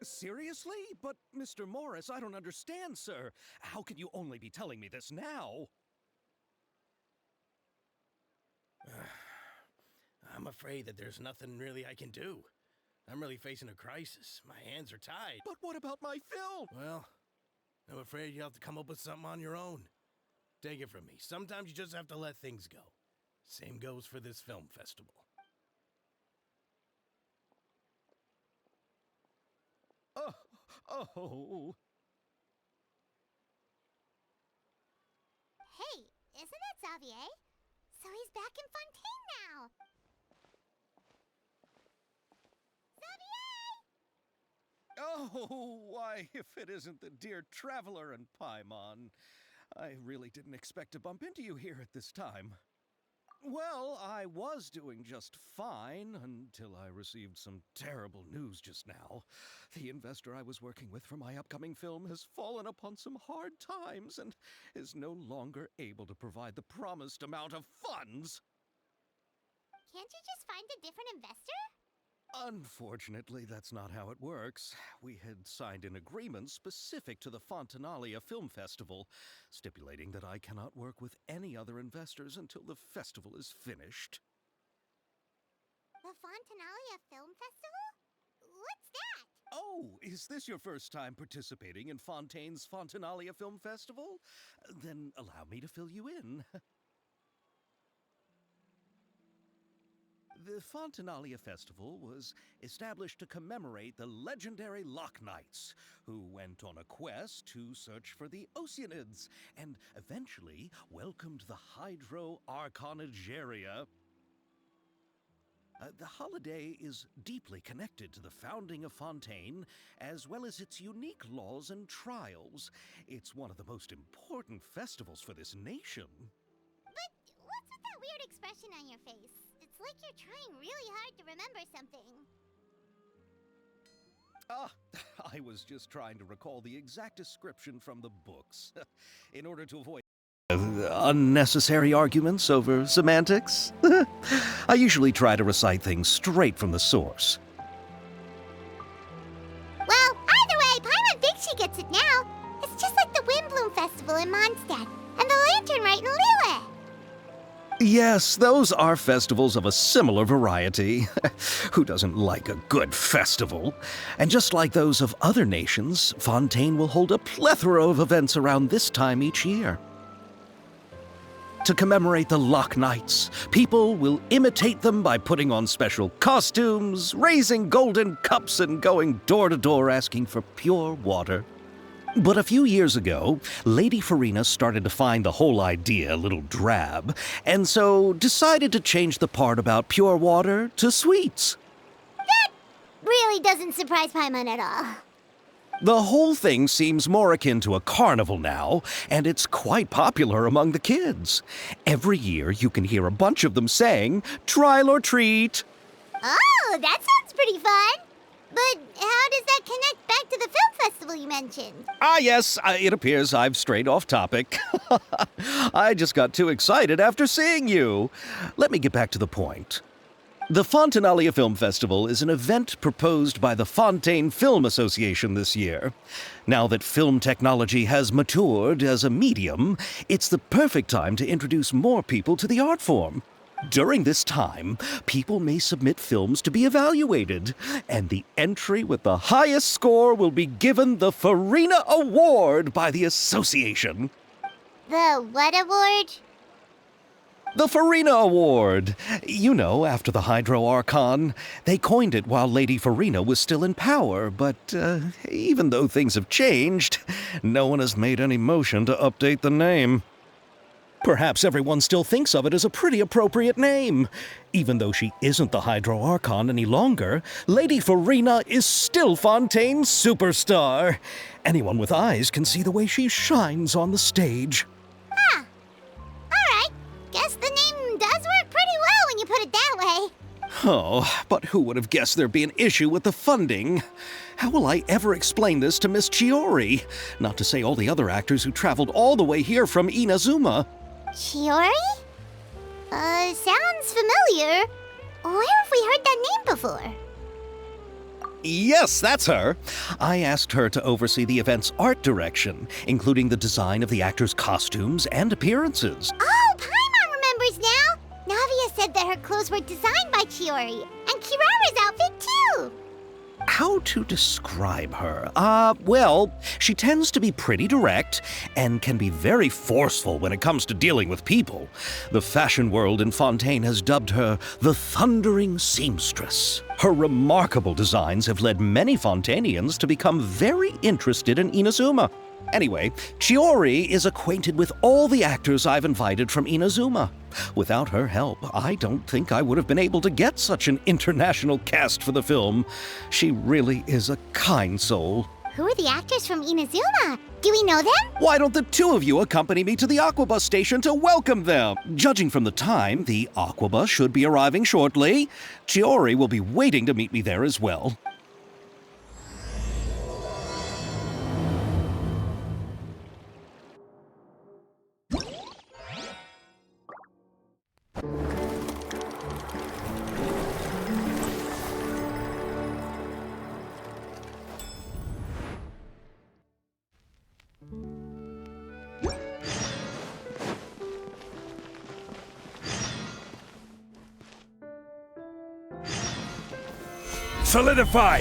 Seriously? But, Mr. Morris, I don't understand, sir. How can you only be telling me this now? I'm afraid that there's nothing really I can do. I'm really facing a crisis. My hands are tied. But what about my film? Well, I'm afraid you'll have to come up with something on your own. Take it from me. Sometimes you just have to let things go. Same goes for this film festival. Oh. Hey, isn't that Xavier? So he's back in Fontaine now. Xavier! Oh, why, if it isn't the dear Traveler and Paimon. I really didn't expect to bump into you here at this time. Well, I was doing just fine until I received some terrible news just now. The investor I was working with for my upcoming film has fallen upon some hard times and is no longer able to provide the promised amount of funds. Can't you just find a different investor? Unfortunately, that's not how it works. We had signed an agreement specific to the Fontaine Film Festival, stipulating that I cannot work with any other investors until the festival is finished. The Fontaine Film Festival? What's that? Oh, is this your first time participating in Fontaine's Fontaine Film Festival? Then allow me to fill you in. The Fontaine Festival was established to commemorate the legendary Loch Knights, who went on a quest to search for the Oceanids and eventually welcomed the Hydro Archonigeria. The holiday is deeply connected to the founding of Fontaine, as well as its unique laws and trials. It's one of the most important festivals for this nation. But what's with that weird expression on your face? It's like you're trying really hard to remember something. I was just trying to recall the exact description from the books, in order to avoid unnecessary arguments over semantics. I usually try to recite things straight from the source. Well, either way, Paimon thinks she gets it now. It's just like the Windbloom Festival in Mondstadt, and the Lantern Rite in Lille. Yes, those are festivals of a similar variety. Who doesn't like a good festival? And just like those of other nations, Fontaine will hold a plethora of events around this time each year. To commemorate the Loch Knights, people will imitate them by putting on special costumes, raising golden cups, and going door to door asking for pure water. But a few years ago, Lady Farina started to find the whole idea a little drab, and so decided to change the part about pure water to sweets. That really doesn't surprise Paimon at all. The whole thing seems more akin to a carnival now, and it's quite popular among the kids. Every year you can hear a bunch of them saying, "Trial or treat." Oh, that sounds pretty fun. But how does that connect back to the film festival you mentioned? Yes, it appears I've strayed off topic. I just got too excited after seeing you. Let me get back to the point. The Fontaine Film Festival is an event proposed by the Fontaine Film Association this year. Now that film technology has matured as a medium, it's the perfect time to introduce more people to the art form. During this time, people may submit films to be evaluated, and the entry with the highest score will be given the Farina Award by the association. The what award? The Farina Award. You know, after the Hydro Archon. They coined it while Lady Farina was still in power, but even though things have changed, no one has made any motion to update the name. Perhaps everyone still thinks of it as a pretty appropriate name. Even though she isn't the Hydro Archon any longer, Lady Farina is still Fontaine's superstar. Anyone with eyes can see the way she shines on the stage. Huh. Alright, guess the name does work pretty well when you put it that way. Oh, but who would have guessed there'd be an issue with the funding? How will I ever explain this to Miss Chiori? Not to say all the other actors who traveled all the way here from Inazuma. Chiori? Sounds familiar. Where have we heard that name before? Yes, that's her. I asked her to oversee the event's art direction, including the design of the actors' costumes and appearances. Oh, Paimon remembers now! Navia said that her clothes were designed by Chiori, and Kirara's outfit too! How to describe her? Well, she tends to be pretty direct and can be very forceful when it comes to dealing with people. The fashion world in Fontaine has dubbed her the Thundering Seamstress. Her remarkable designs have led many Fontainians to become very interested in Inazuma. Anyway, Chiori is acquainted with all the actors I've invited from Inazuma. Without her help, I don't think I would have been able to get such an international cast for the film. She really is a kind soul. Who are the actors from Inazuma? Do we know them? Why don't the two of you accompany me to the Aquabus station to welcome them? Judging from the time, the Aquabus should be arriving shortly. Chiori will be waiting to meet me there as well. Solidify!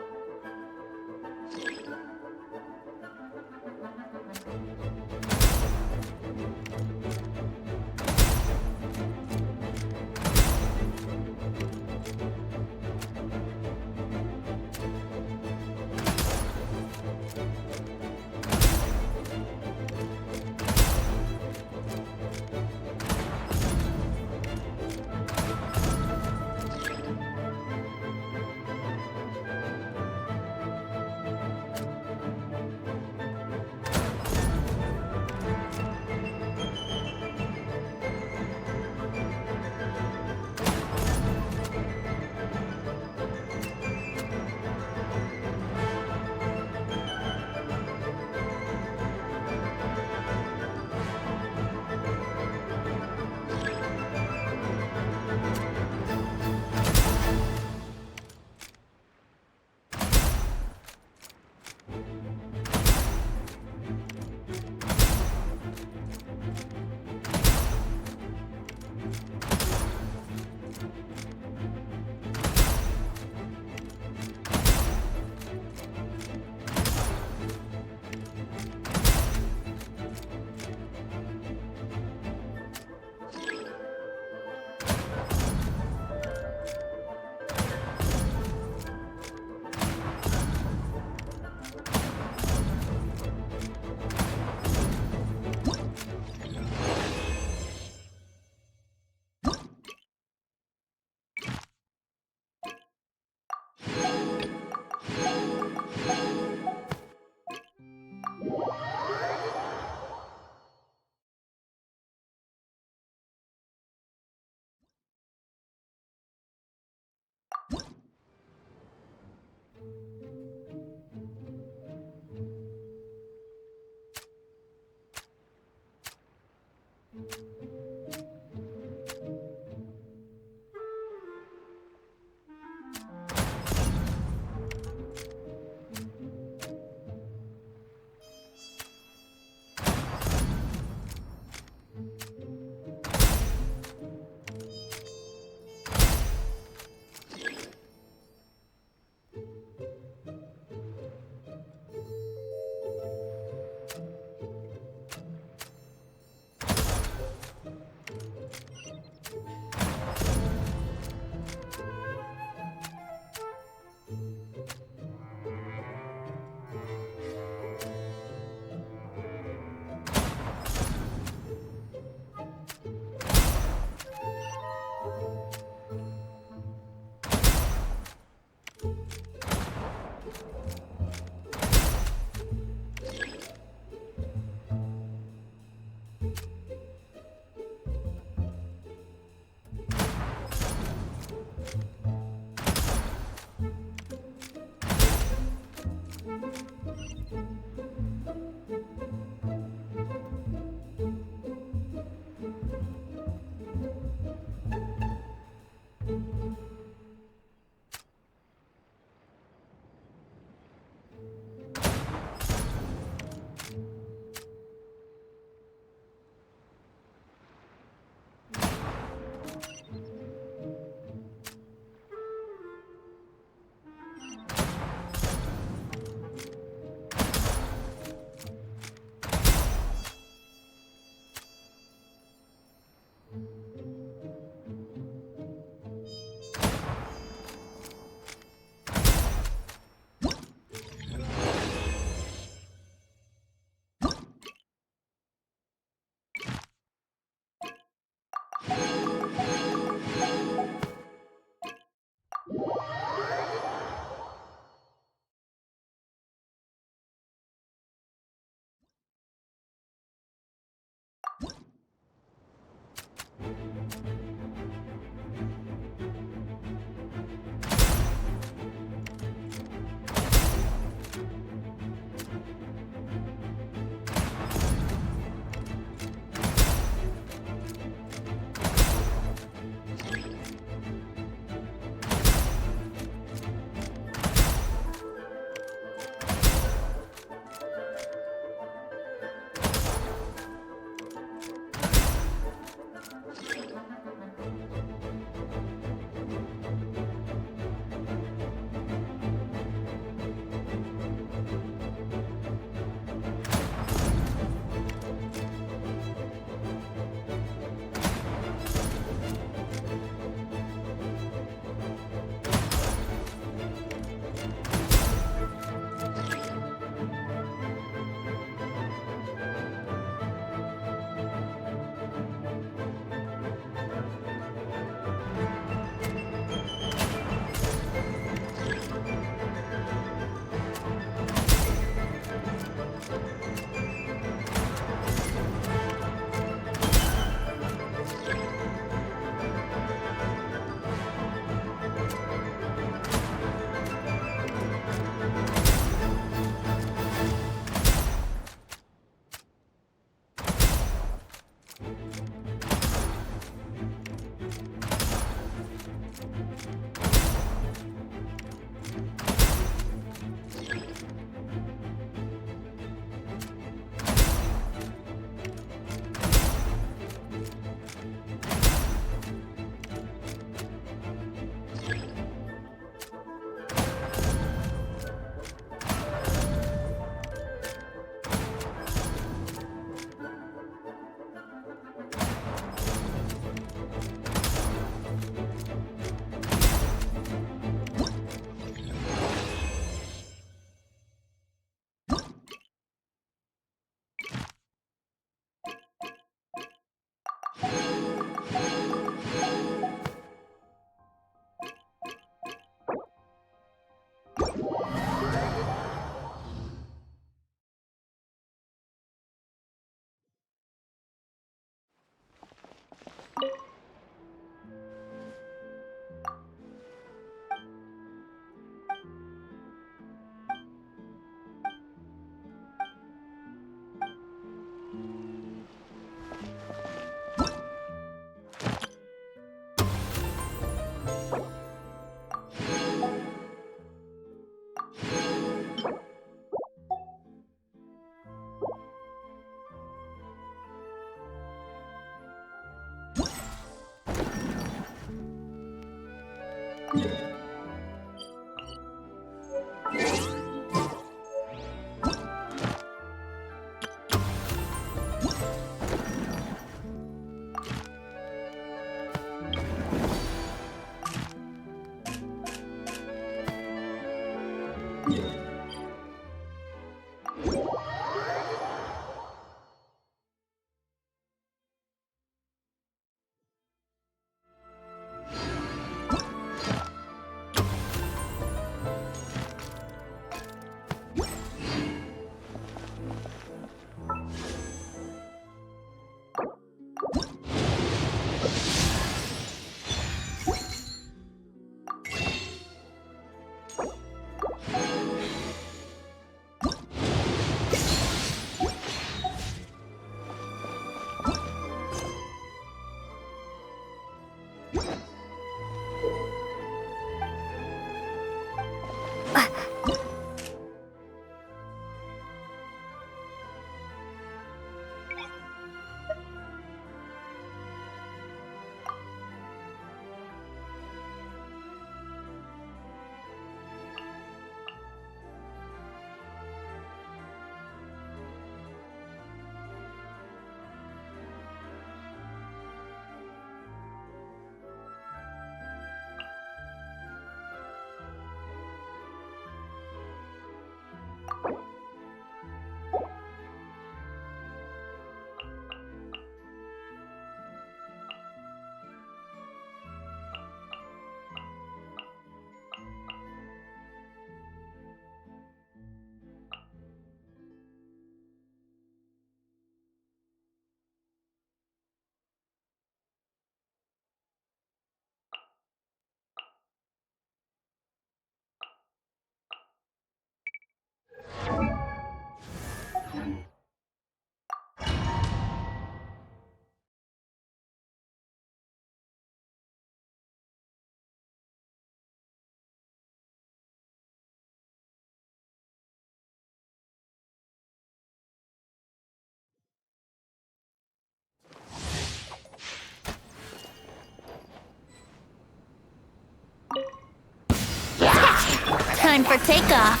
Time for takeoff.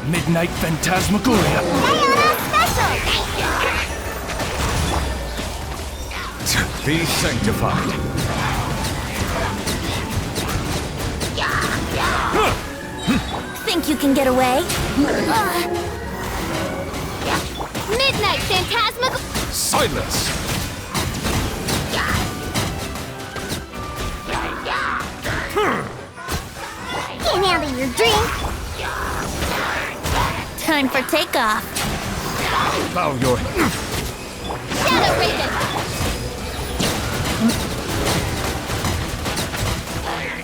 Midnight Phantasmagoria. Be sanctified. Think you can get away? Midnight Phantasmagoria. Silence. Can't handle your drink. Time for takeoff. Bow your Shadow Raven.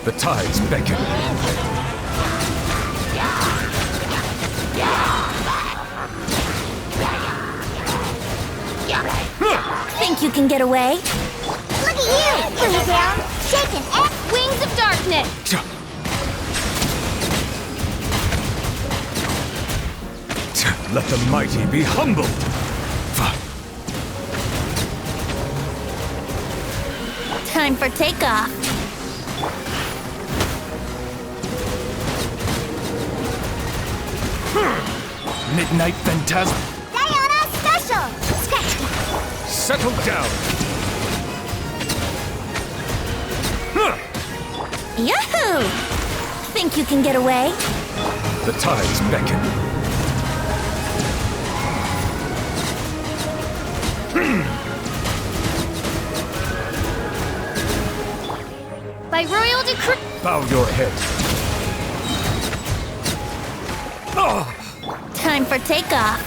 The tides beckon. Think you can get away? Look at you, Blue Down, shaking Wings of Darkness. Let the mighty be humbled. Time for takeoff. Midnight Phantasm. Diana Special. Scratch. Settle down. Yahoo! Think you can get away? The tides beckon. By royal decree. Bow your head. Time for takeoff.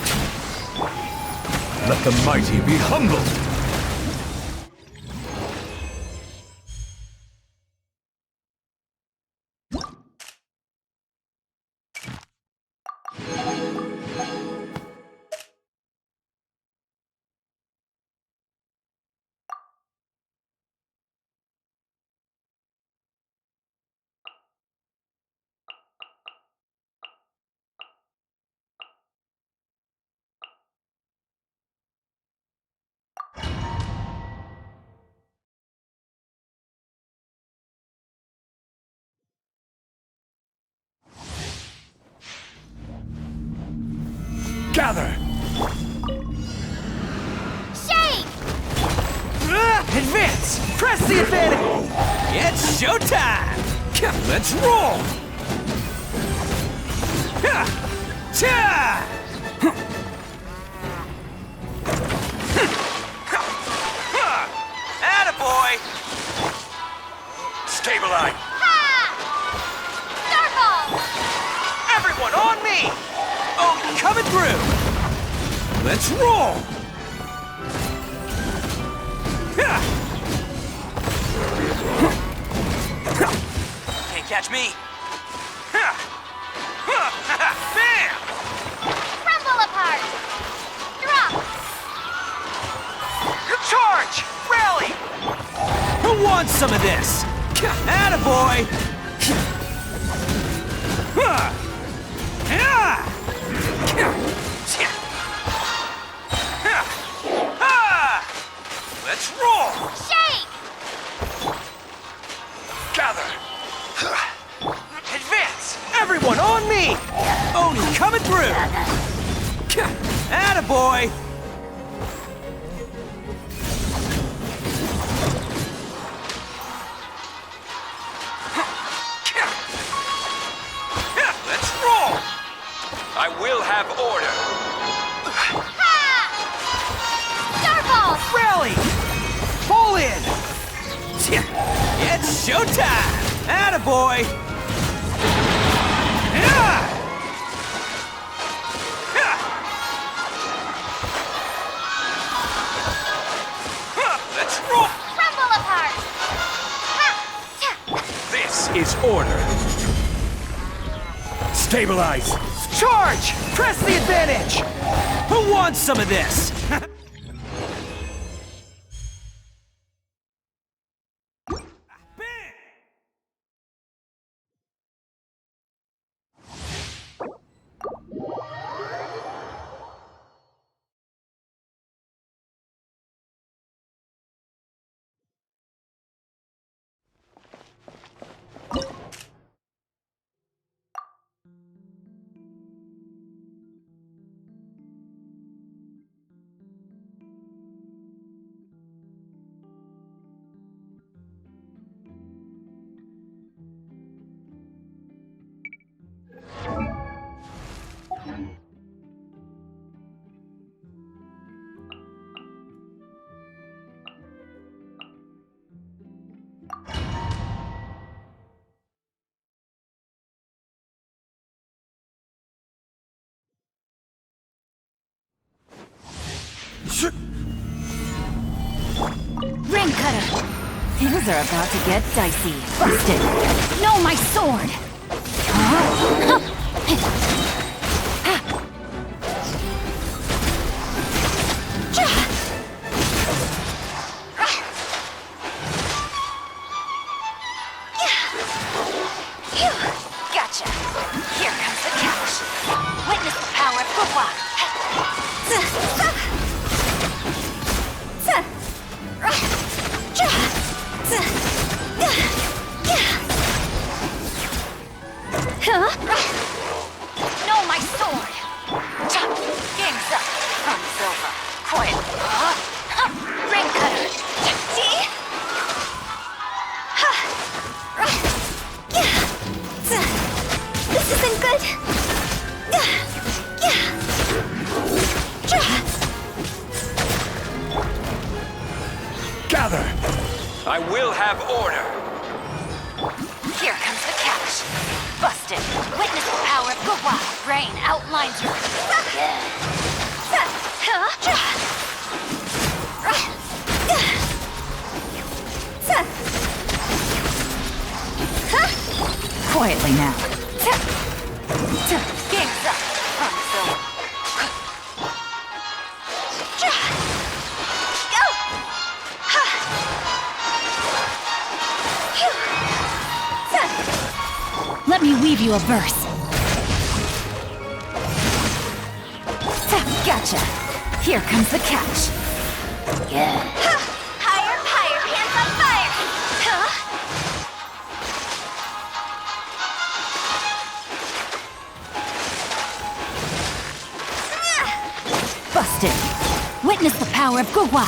Let the mighty be humbled. Gather! Shake! Advance! Press the advantage! It's showtime! Let's roll! Attaboy! Stabilize! Starfall! Everyone on me! Oh, coming through! Let's roll! Can't catch me! Bam! Crumble apart! Drop! Charge! Rally! Who wants some of this? Attaboy! Let's roll! Shake! Gather! Advance! Everyone on me! Oni coming through! Attaboy! Let's roll! I will have order. Starfall! Rally! Pull in! It's showtime! Attaboy! Let's roll! Crumble apart! This is order. Stabilize! Charge! Press the advantage! Who wants some of this? Things are about to get dicey. Busted! No, my sword! Gotcha. Here comes the catch. Witness the power of Gugwa. No, my sword. Game's up. Run's over. Quiet. Ring cutter. See? This isn't good! Gather! I will have order. Here comes the catch. Busted. Witness the power of Gugwa. Rain outlines your... Quietly now. Game's up. Run's over. Go! Let me weave you a verse. Gotcha. Here comes the catch. Higher, higher, hands on fire! Busted. Witness the power of Gugwa.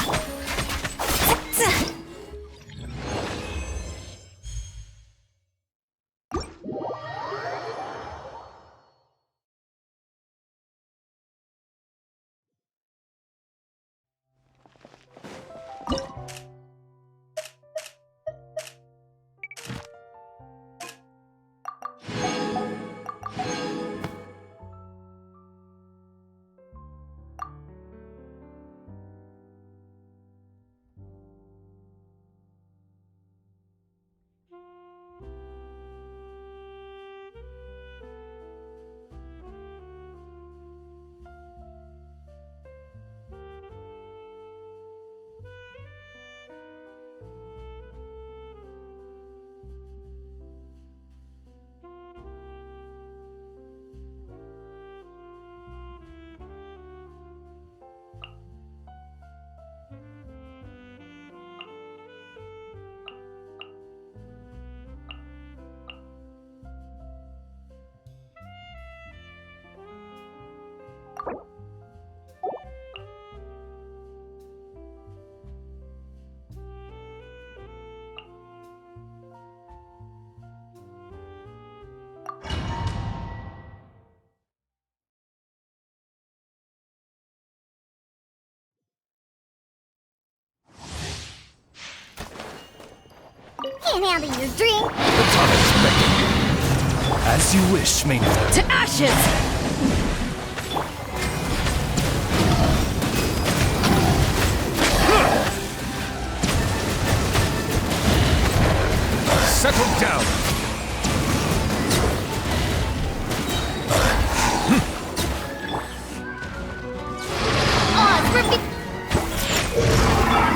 Can't handle your drink. The tunnel's beckoning. As you wish, Maniac. To ashes! Settle down. Oz, we're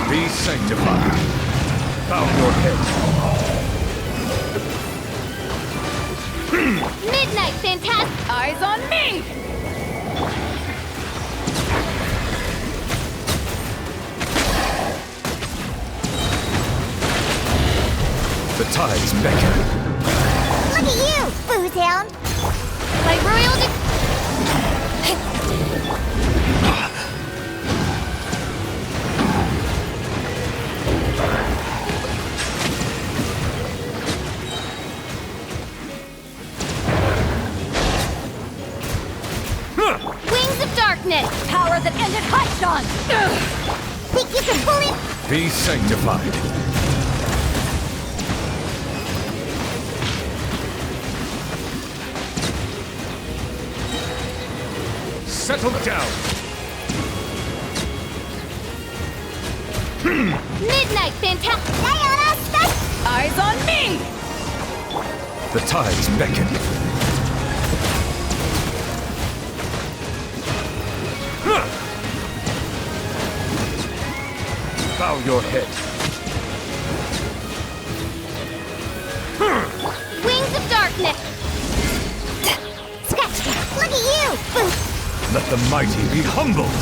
Be sanctified. Bow your head. Midnight, fantastic. Eyes on me! The tides beckon. Look at you, booze hound. Like royal Wings of darkness. power that ended Hotshot! Think you can pull it? Be sanctified. Settle down. Midnight, fantastic. Stay on us, Eyes on me! The tides beckon. Bow your head. Wings of darkness! Scratch that! Look at you! Let the mighty be humbled.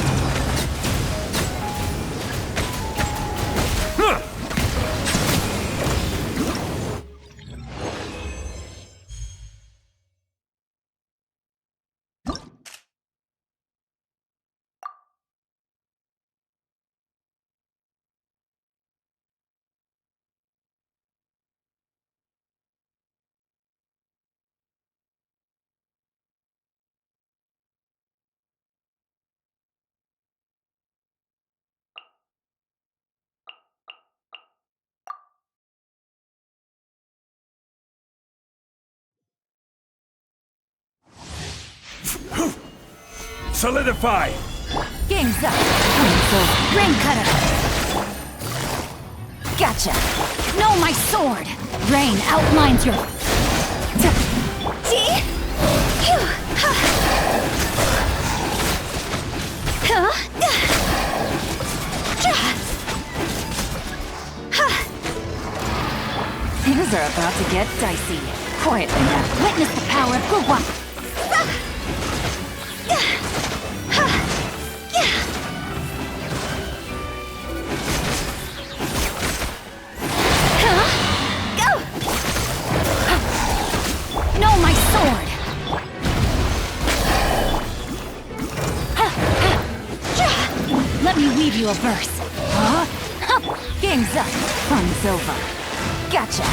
Solidify! Game's up. Rain cutter. Gotcha. No, my sword. Rain outlines your. See? Things are about to get dicey. Quietly now. Witness the power of Gugwa. No, my sword! Let me weave you a verse. Game's up. Fun's over. Gotcha.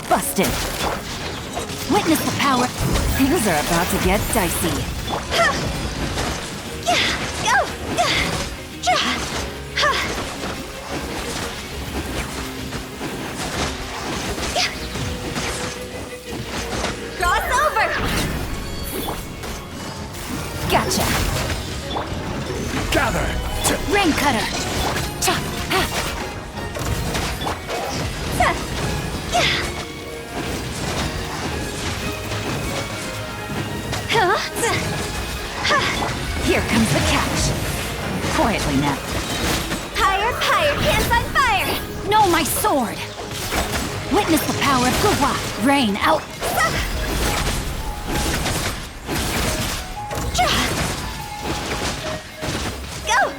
Busted. Witness the power. Things are about to get dicey. Crossover! Gotcha. Gather! Rain cutter. Here comes the catch. Quietly now. Higher, higher, pants on fire! No, my sword! Witness the power of Gugwa. Rain out. Go!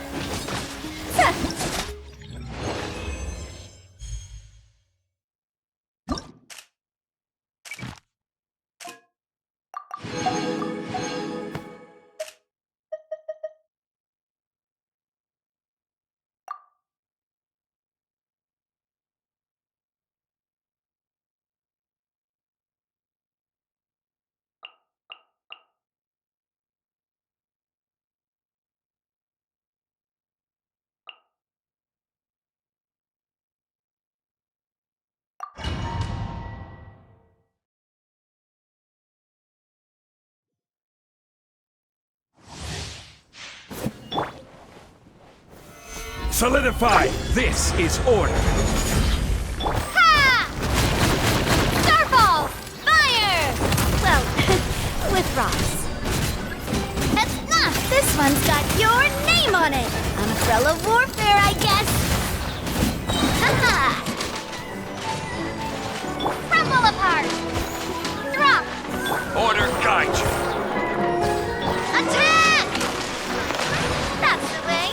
Solidify! This is order! Ha! Starfall! Fire! Well, with rocks. This one's got your name on it! Umbrella warfare, I guess! Ha-ha! Crumble apart! Drop! Order guide you! Attack! That's the way.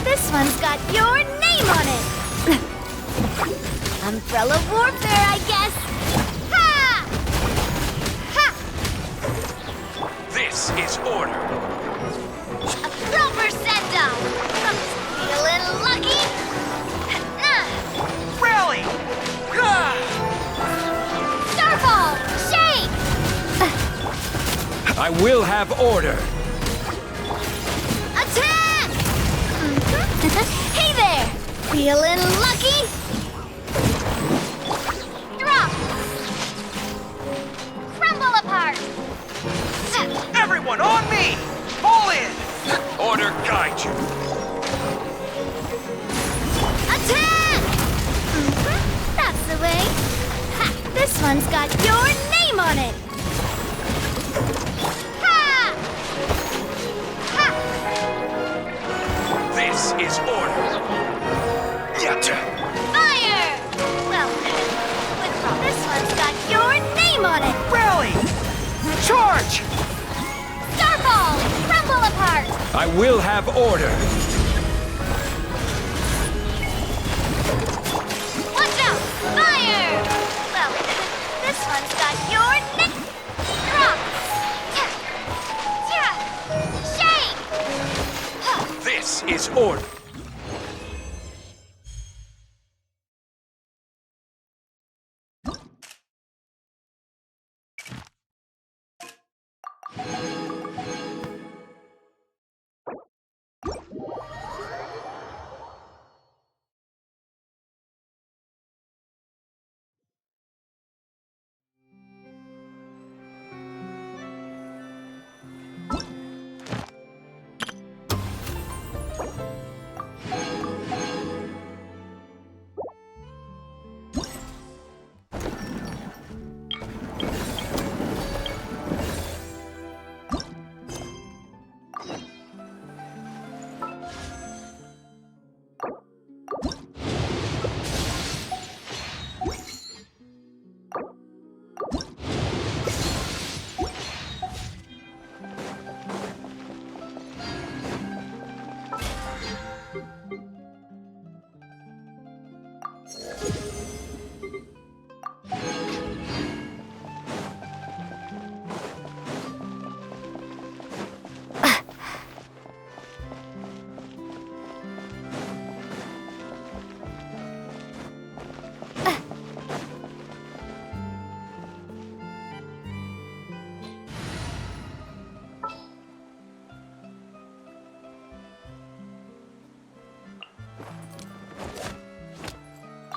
This one's got your name on it. Umbrella warfare, I guess. Ha! Ha! This is order! A proper send-off. Feeling lucky? Rally! Starfall! Shade! I will have order! Attack! Hey there! Feeling lucky? Drop! one on me! Fall in! Order guide you. Attack! That's the way. Ha! This one's got your name on it. Ha! Ha! This is order. Yatta. Fire! Well, this one's got your name on it. Rally! Charge! Starball! Crumble apart! I will have order. Watch out! Fire! Well, this one's got your name. Rock! Shake! This is order.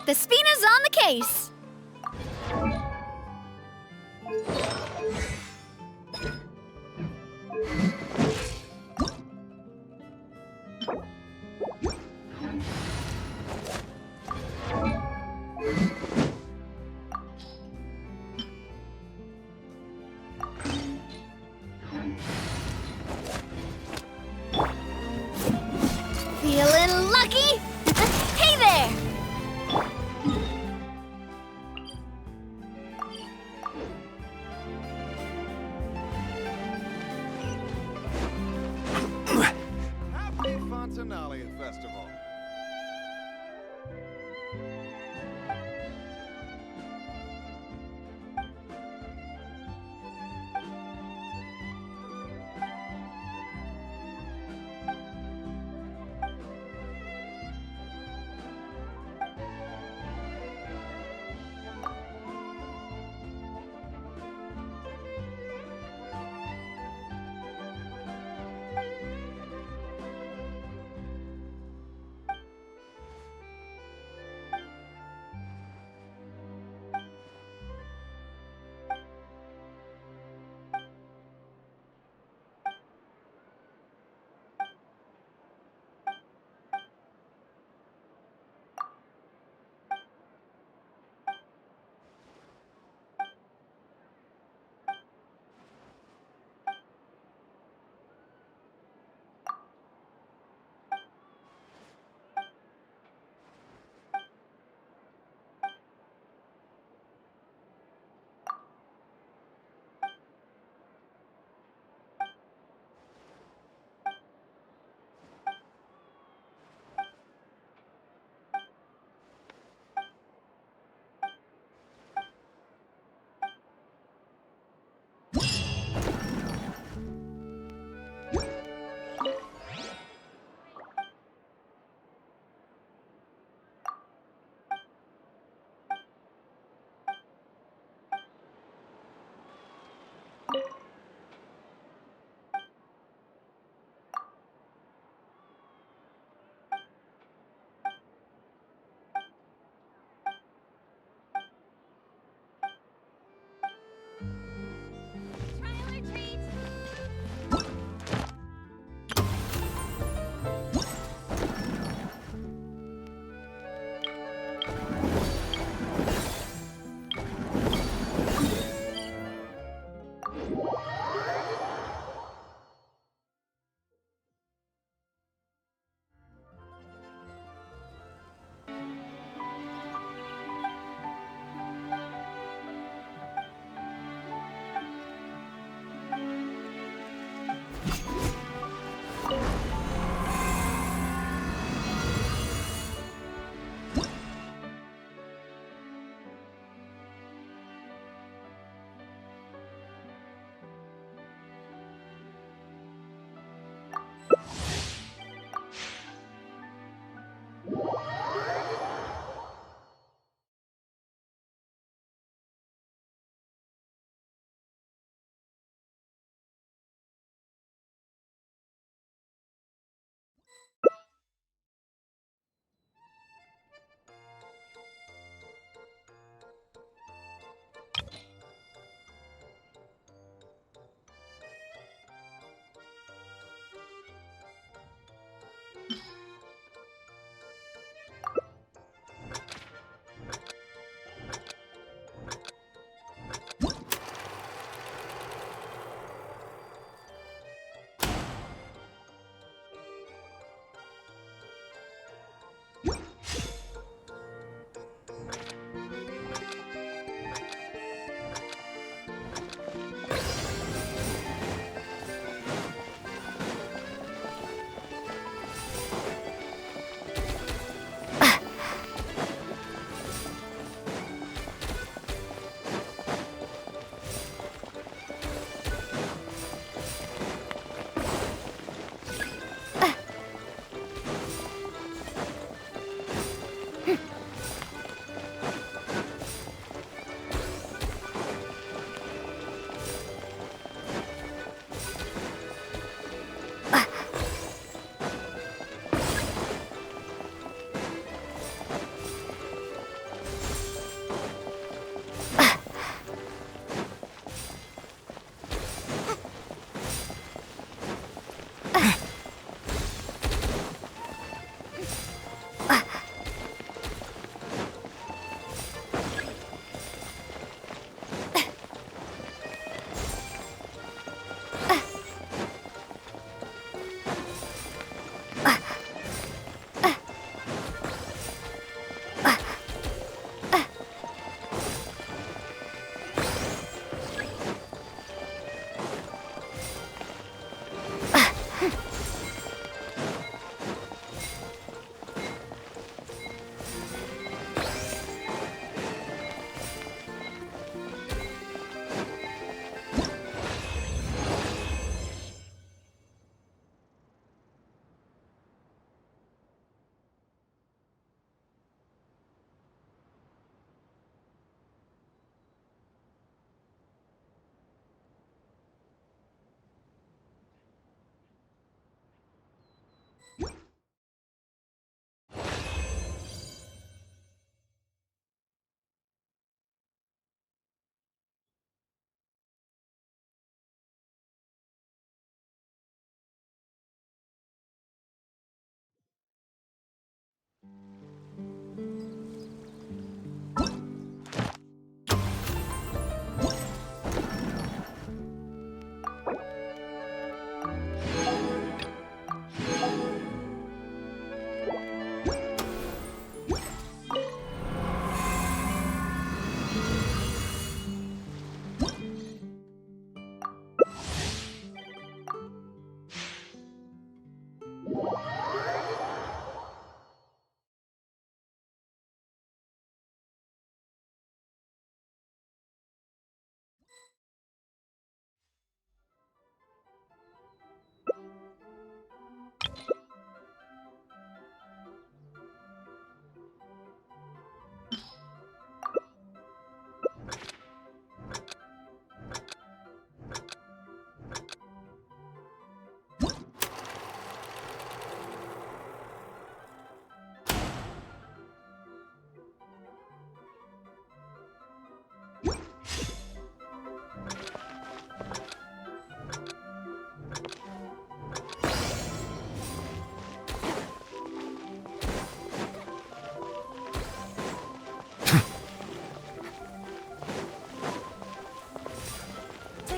The Spina's on the case. Feeling lucky? Hey there!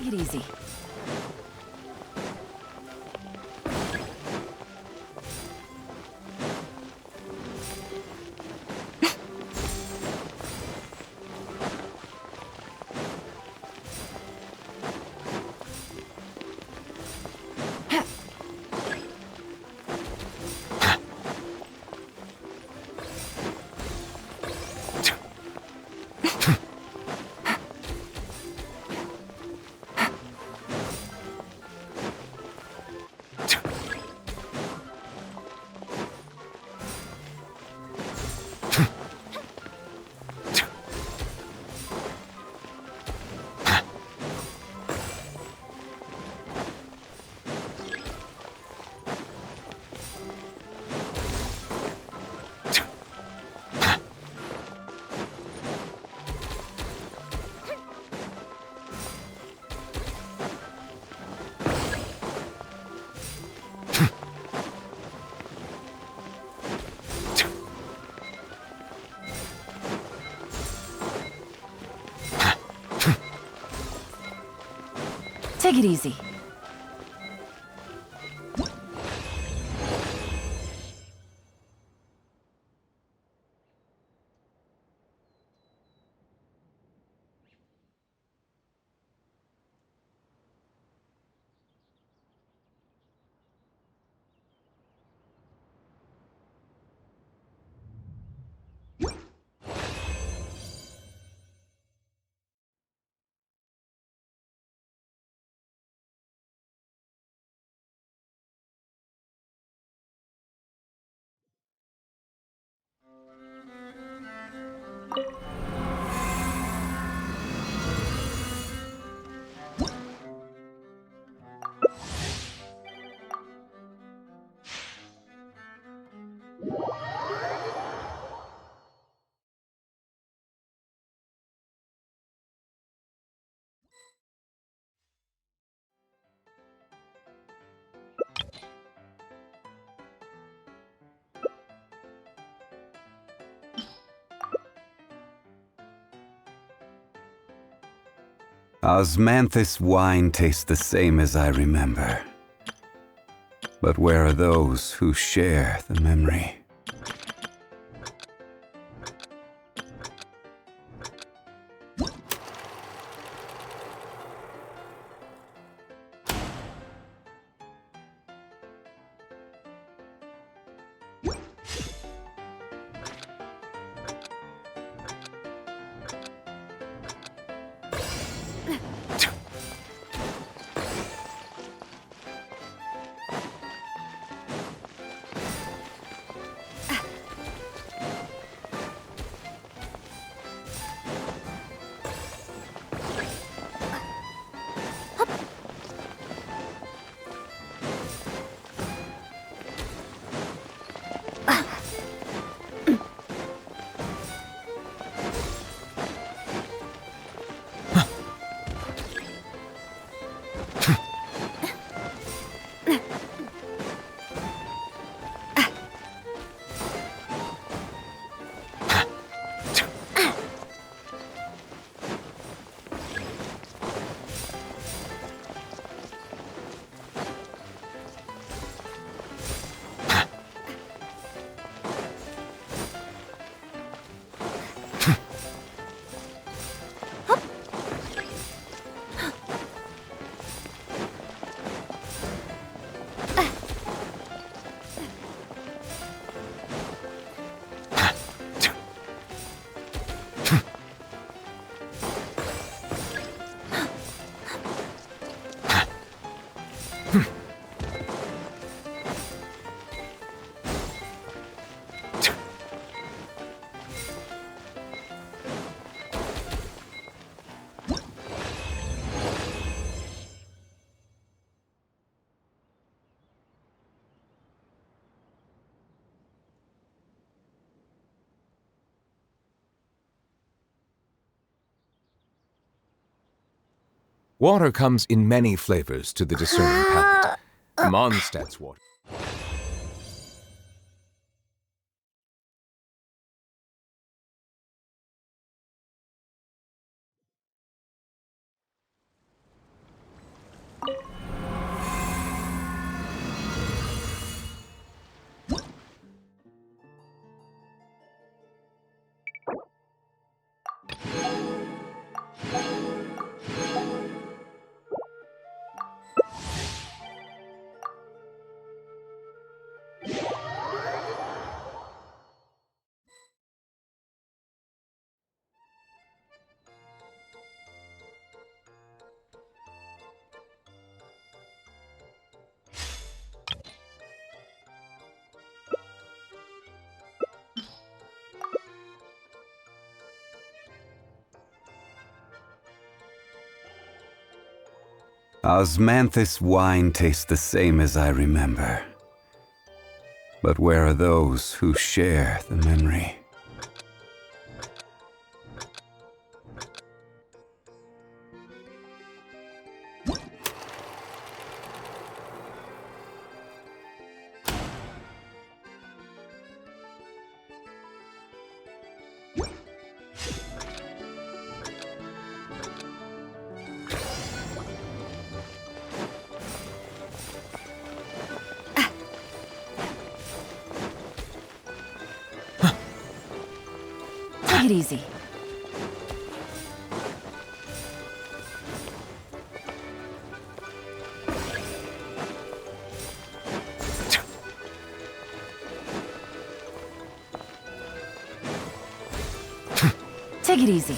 Take it easy. Take it easy. Osmanthus wine tastes the same as I remember. But where are those who share the memory? Water comes in many flavors to the discerning palate. Mondstadt's water. Osmanthus wine tastes the same as I remember. But where are those who share the memory? Take it easy. Take it easy.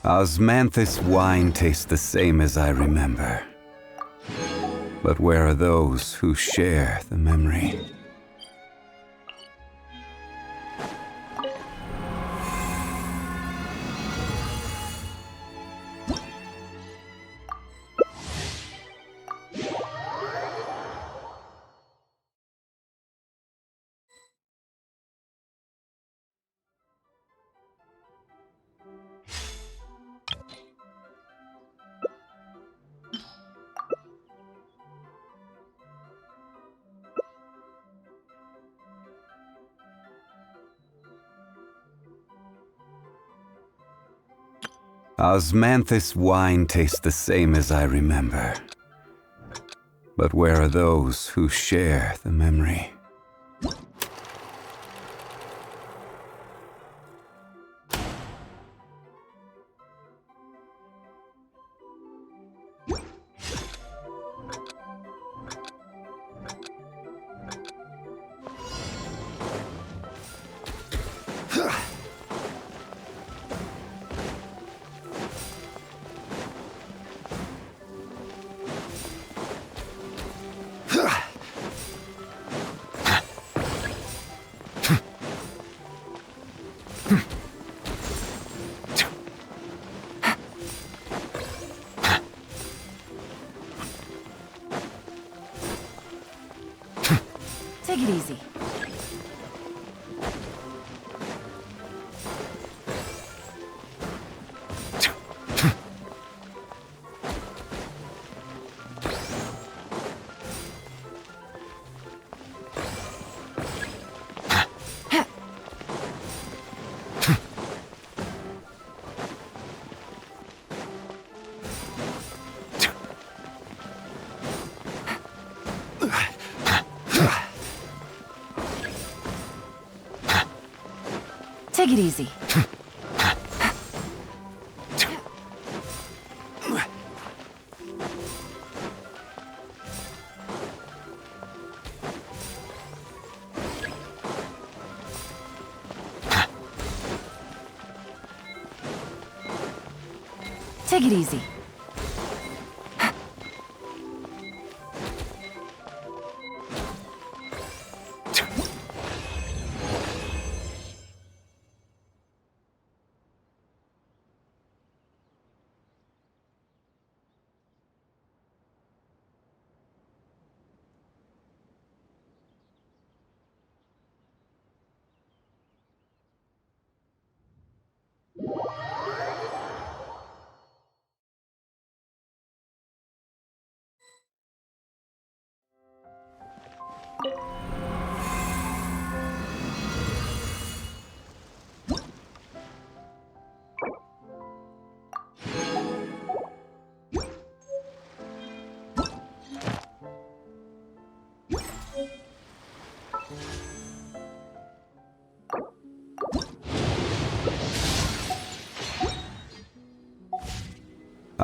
Osmanthus wine tastes the same as I remember. But where are those who share the memory? Osmanthus wine tastes the same as I remember. But where are those who share the memory? Take it easy. Take it easy. Take it easy.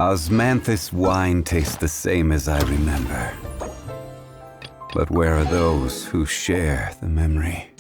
Osmanthus wine tastes the same as I remember. But where are those who share the memory?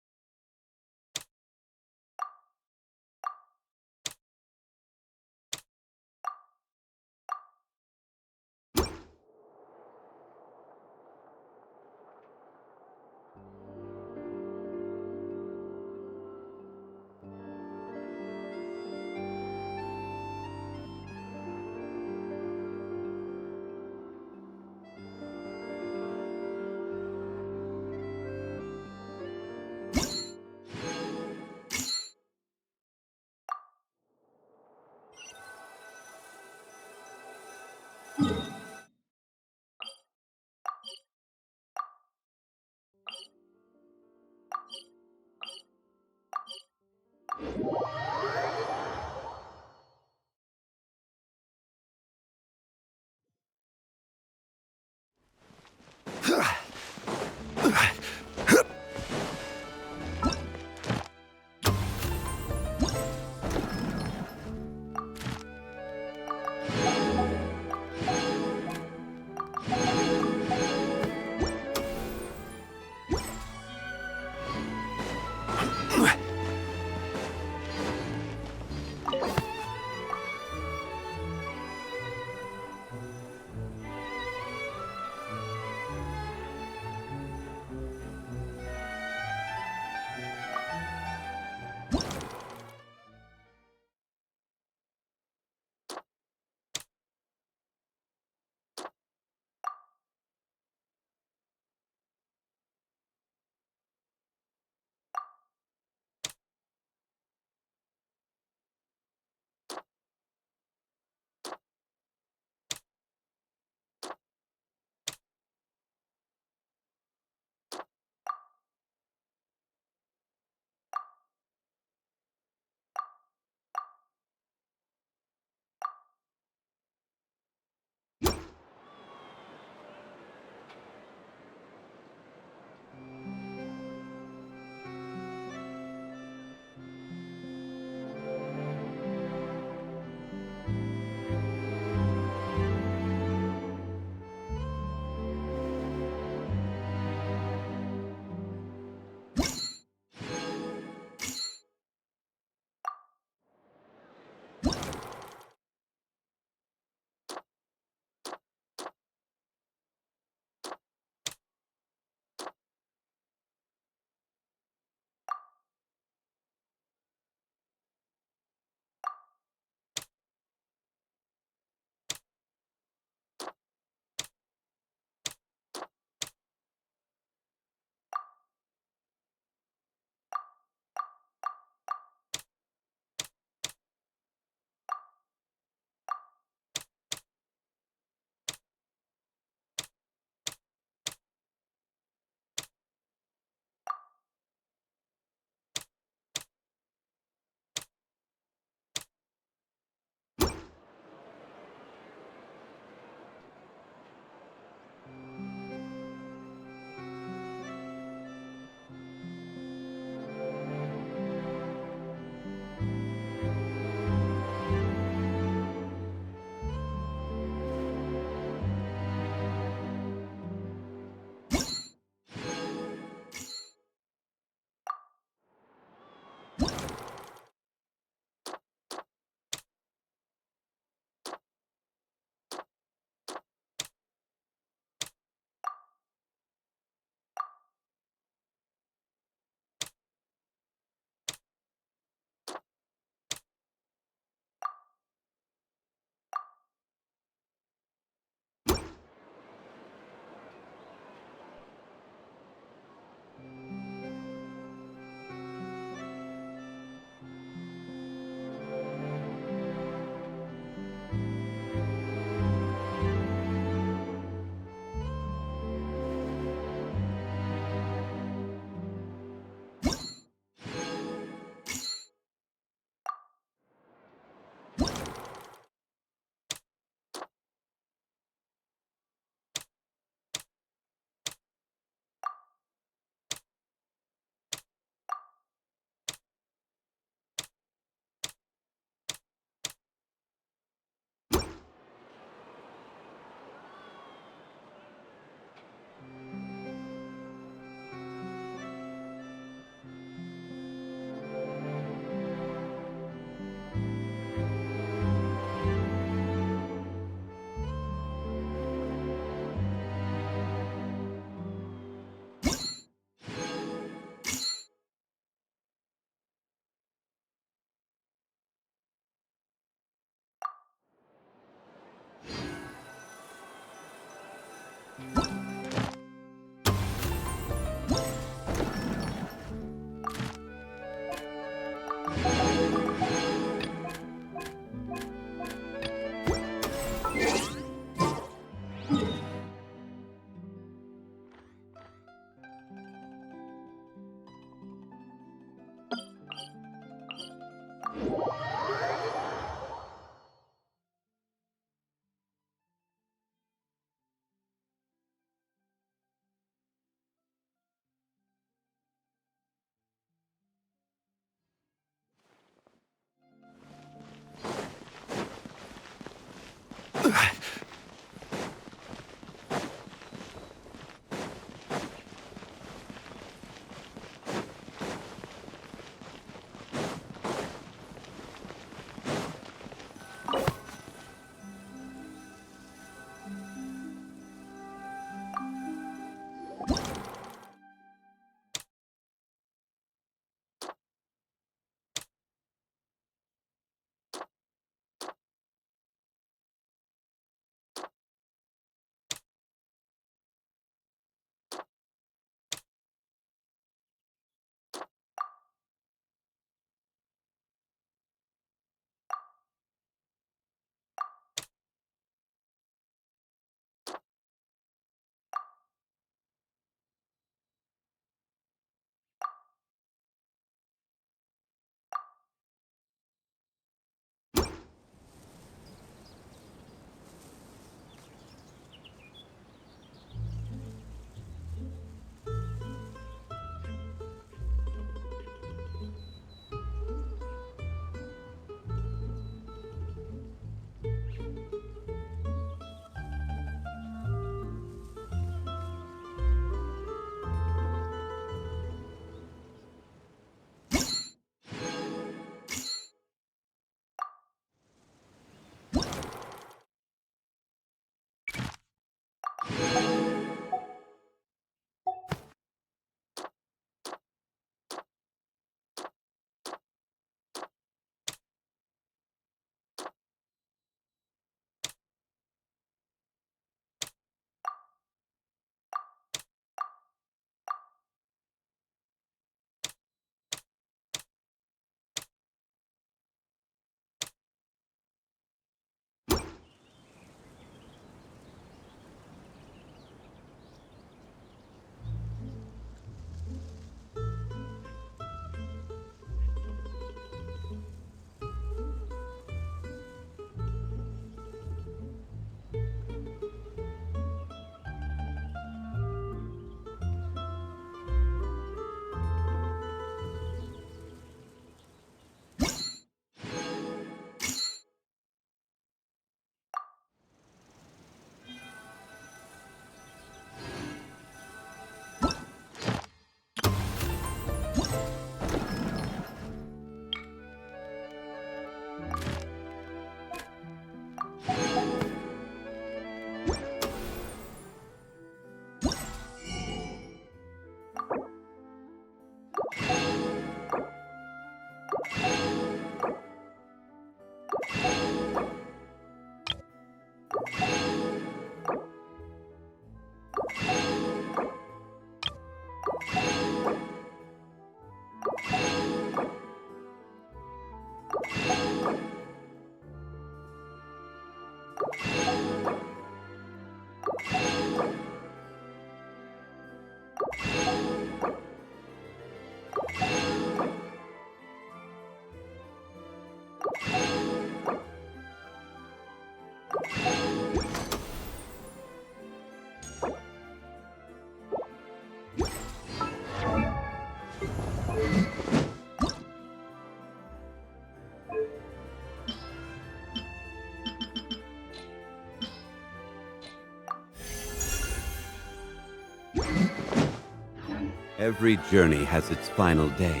Every journey has its final day.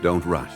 Don't rush.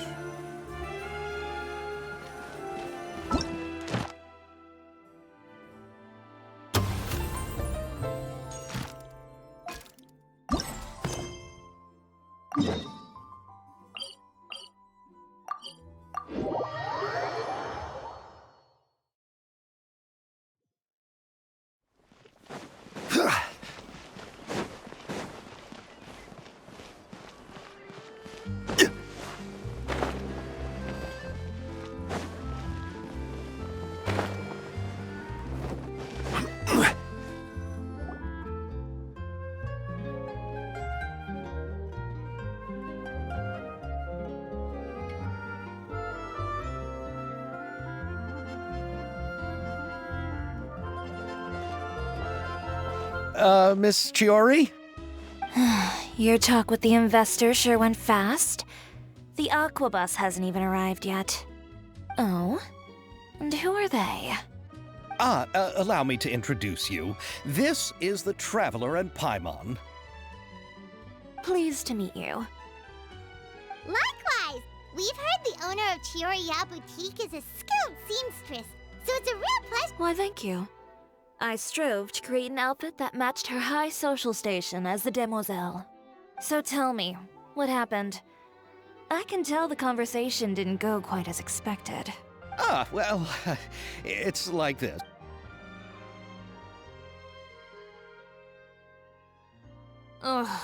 Miss Chiori? Your talk with the investor sure went fast. The Aquabus hasn't even arrived yet. Oh? And who are they? Allow me to introduce you. This is the Traveler and Paimon. Pleased to meet you. Likewise! We've heard the owner of Chioriya Boutique is a skilled seamstress, so it's a real pleasure. Why, thank you. I strove to create an outfit that matched her high social station as the demoiselle. So tell me, what happened? I can tell the conversation didn't go quite as expected. Well, it's like this. Ugh.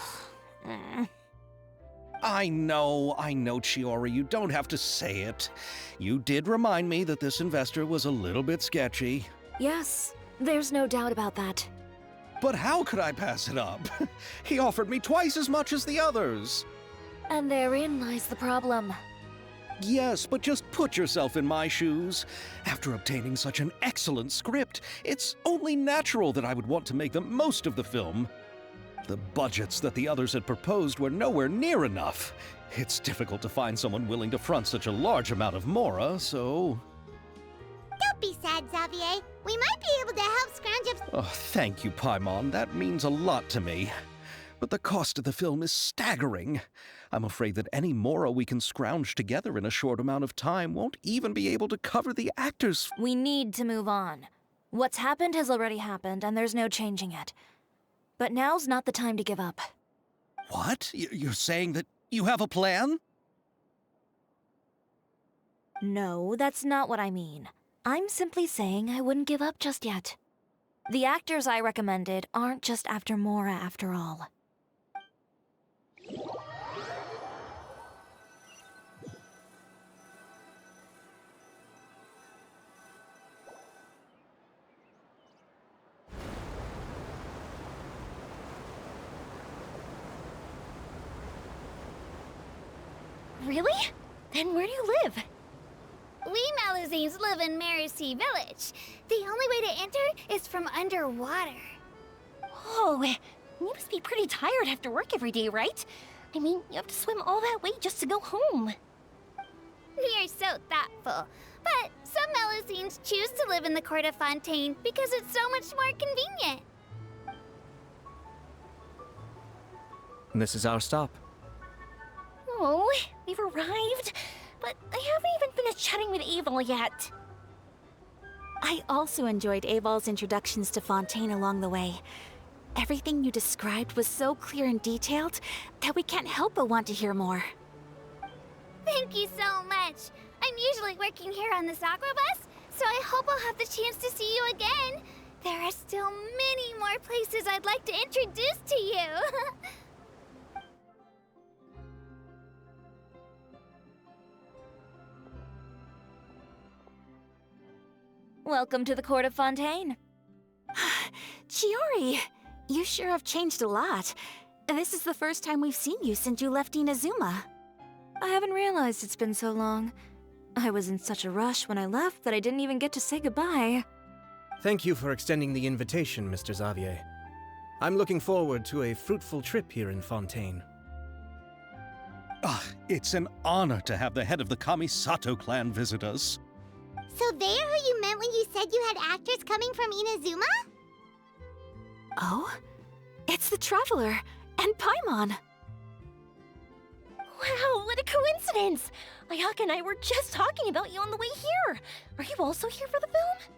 I know, Chiori, you don't have to say it. You did remind me that this investor was a little bit sketchy. Yes, there's no doubt about that. But how could I pass it up? He offered me twice as much as the others. And therein lies the problem. Yes, but just put yourself in my shoes. After obtaining such an excellent script, it's only natural that I would want to make the most of the film. The budgets that the others had proposed were nowhere near enough. It's difficult to find someone willing to front such a large amount of mora, so... Don't be sad, Xavier. We might be able to help scrounge up... Oh, thank you, Paimon. That means a lot to me. But the cost of the film is staggering. I'm afraid that any mora we can scrounge together in a short amount of time won't even be able to cover the actors. We need to move on. What's happened has already happened, and there's no changing it. But now's not the time to give up. What? You're saying that you have a plan? No, that's not what I mean. I'm simply saying I wouldn't give up just yet. The actors I recommended aren't just after mora after all. Really? Then where do you live? We Malazines live in Marcy Village. The only way to enter is from underwater. Oh, you must be pretty tired after work every day, right? I mean, you have to swim all that way just to go home. We are so thoughtful. But some Malazines choose to live in the court of Fontaine because it's so much more convenient. This is our stop. Oh, we've arrived, but I haven't even finished chatting with Abel yet. I also enjoyed Abel's introductions to Fontaine along the way. Everything you described was so clear and detailed that we can't help but want to hear more. Thank you so much. I'm usually working here on this Aquabus, so I hope I'll have the chance to see you again. There are still many more places I'd like to introduce to you. Welcome to the court of Fontaine. Chiori, you sure have changed a lot. This is the first time we've seen you since you left Inazuma. I haven't realized it's been so long. I was in such a rush when I left that I didn't even get to say goodbye. Thank you for extending the invitation, Mr. Xavier. I'm looking forward to a fruitful trip here in Fontaine. It's an honor to have the head of the Kamisato clan visit us. So they're who you meant when you said you had actors coming from Inazuma? Oh? It's the Traveler and Paimon. Wow, what a coincidence! Ayaka and I were just talking about you on the way here. Are you also here for the film?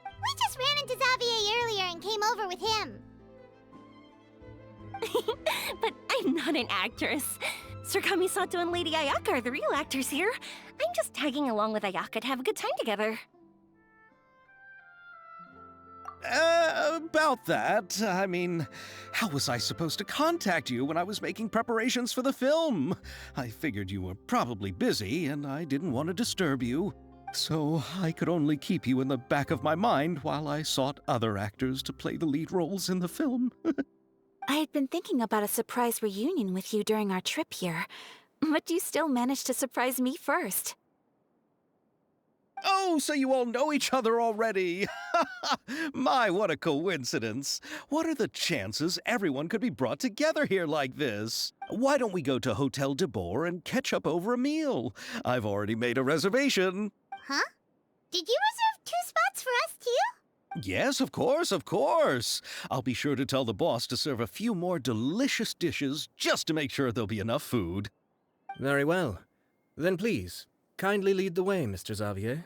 We just ran into Xavier earlier and came over with him. But I'm not an actress. Sir Kamisato and Lady Ayaka are the real actors here. I'm just tagging along with Ayaka to have a good time together. About that, I mean, how was I supposed to contact you when I was making preparations for the film? I figured you were probably busy, and I didn't want to disturb you. So I could only keep you in the back of my mind while I sought other actors to play the lead roles in the film. I had been thinking about a surprise reunion with you during our trip here, but you still managed to surprise me first. Oh, so you all know each other already. My, what a coincidence. What are the chances everyone could be brought together here like this? Why don't we go to Hotel de Boer and catch up over a meal? I've already made a reservation. Huh? Did you reserve 2 spots for us too? Yes, of course, of course. I'll be sure to tell the boss to serve a few more delicious dishes just to make sure there'll be enough food. Very well. Then please, kindly lead the way, Mr. Xavier.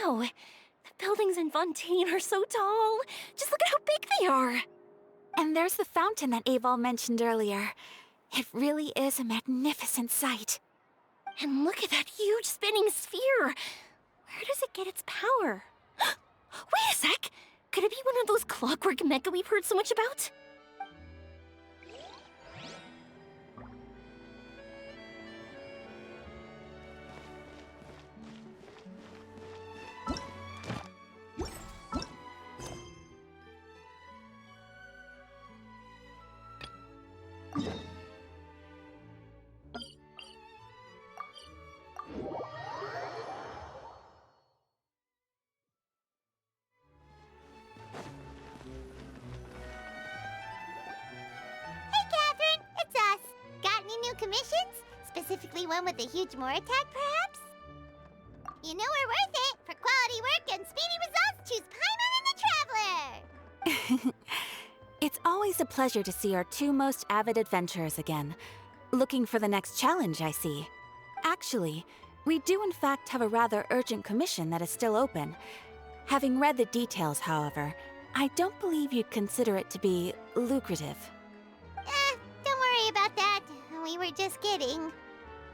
Wow, the buildings in Fontaine are so tall. Just look at how big they are. And there's the fountain that Aval mentioned earlier. It really is a magnificent sight. And look at that huge spinning sphere. Where does it get its power? Wait a sec! Could it be one of those clockwork mecha we've heard so much about? Hey, Catherine, it's us. Got any new commissions? Specifically one with a huge more attack, perhaps? You know we're worth it. For quality work and speedy results, choose Paimon and the Traveler. It's always a pleasure to see our 2 most avid adventurers again. Looking for the next challenge, I see. Actually, we do in fact have a rather urgent commission that is still open. Having read the details, however, I don't believe you'd consider it to be lucrative. Don't worry about that. We were just kidding.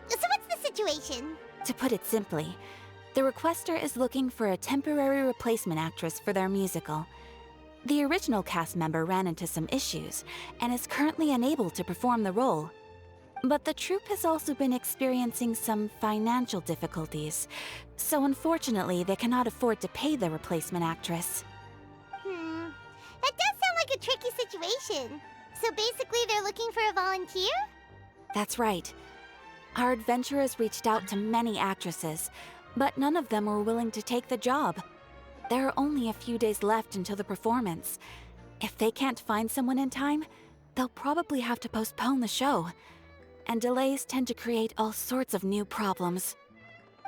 So what's the situation? To put it simply, the requester is looking for a temporary replacement actress for their musical. The original cast member ran into some issues and is currently unable to perform the role. But the troupe has also been experiencing some financial difficulties, so unfortunately they cannot afford to pay the replacement actress. That does sound like a tricky situation. So basically they're looking for a volunteer? That's right. Our adventurers reached out to many actresses, but none of them were willing to take the job. There are only a few days left until the performance. If they can't find someone in time, they'll probably have to postpone the show. And delays tend to create all sorts of new problems.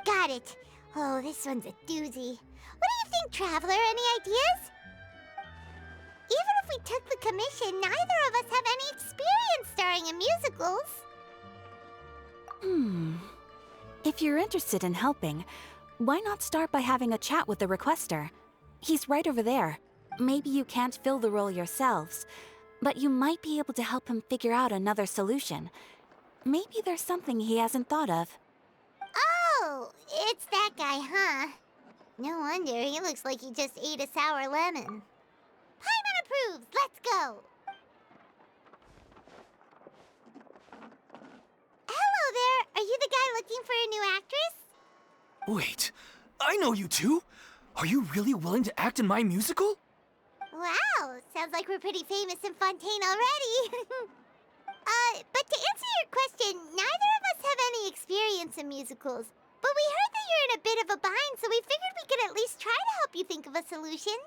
Got it. Oh, this one's a doozy. What do you think, Traveler? Any ideas? Even if we took the commission, neither of us have any experience starring in musicals. If you're interested in helping, why not start by having a chat with the requester? He's right over there. Maybe you can't fill the role yourselves, but you might be able to help him figure out another solution. Maybe there's something he hasn't thought of. Oh, it's that guy, huh? No wonder, he looks like he just ate a sour lemon. Paimon approves, let's go! Hello there, are you the guy looking for a new actress? Wait, I know you two! Are you really willing to act in my musical? Wow, sounds like we're pretty famous in Fontaine already. But to answer your question, neither of us have any experience in musicals. But we heard that you're in a bit of a bind, so we figured we could at least try to help you think of a solution.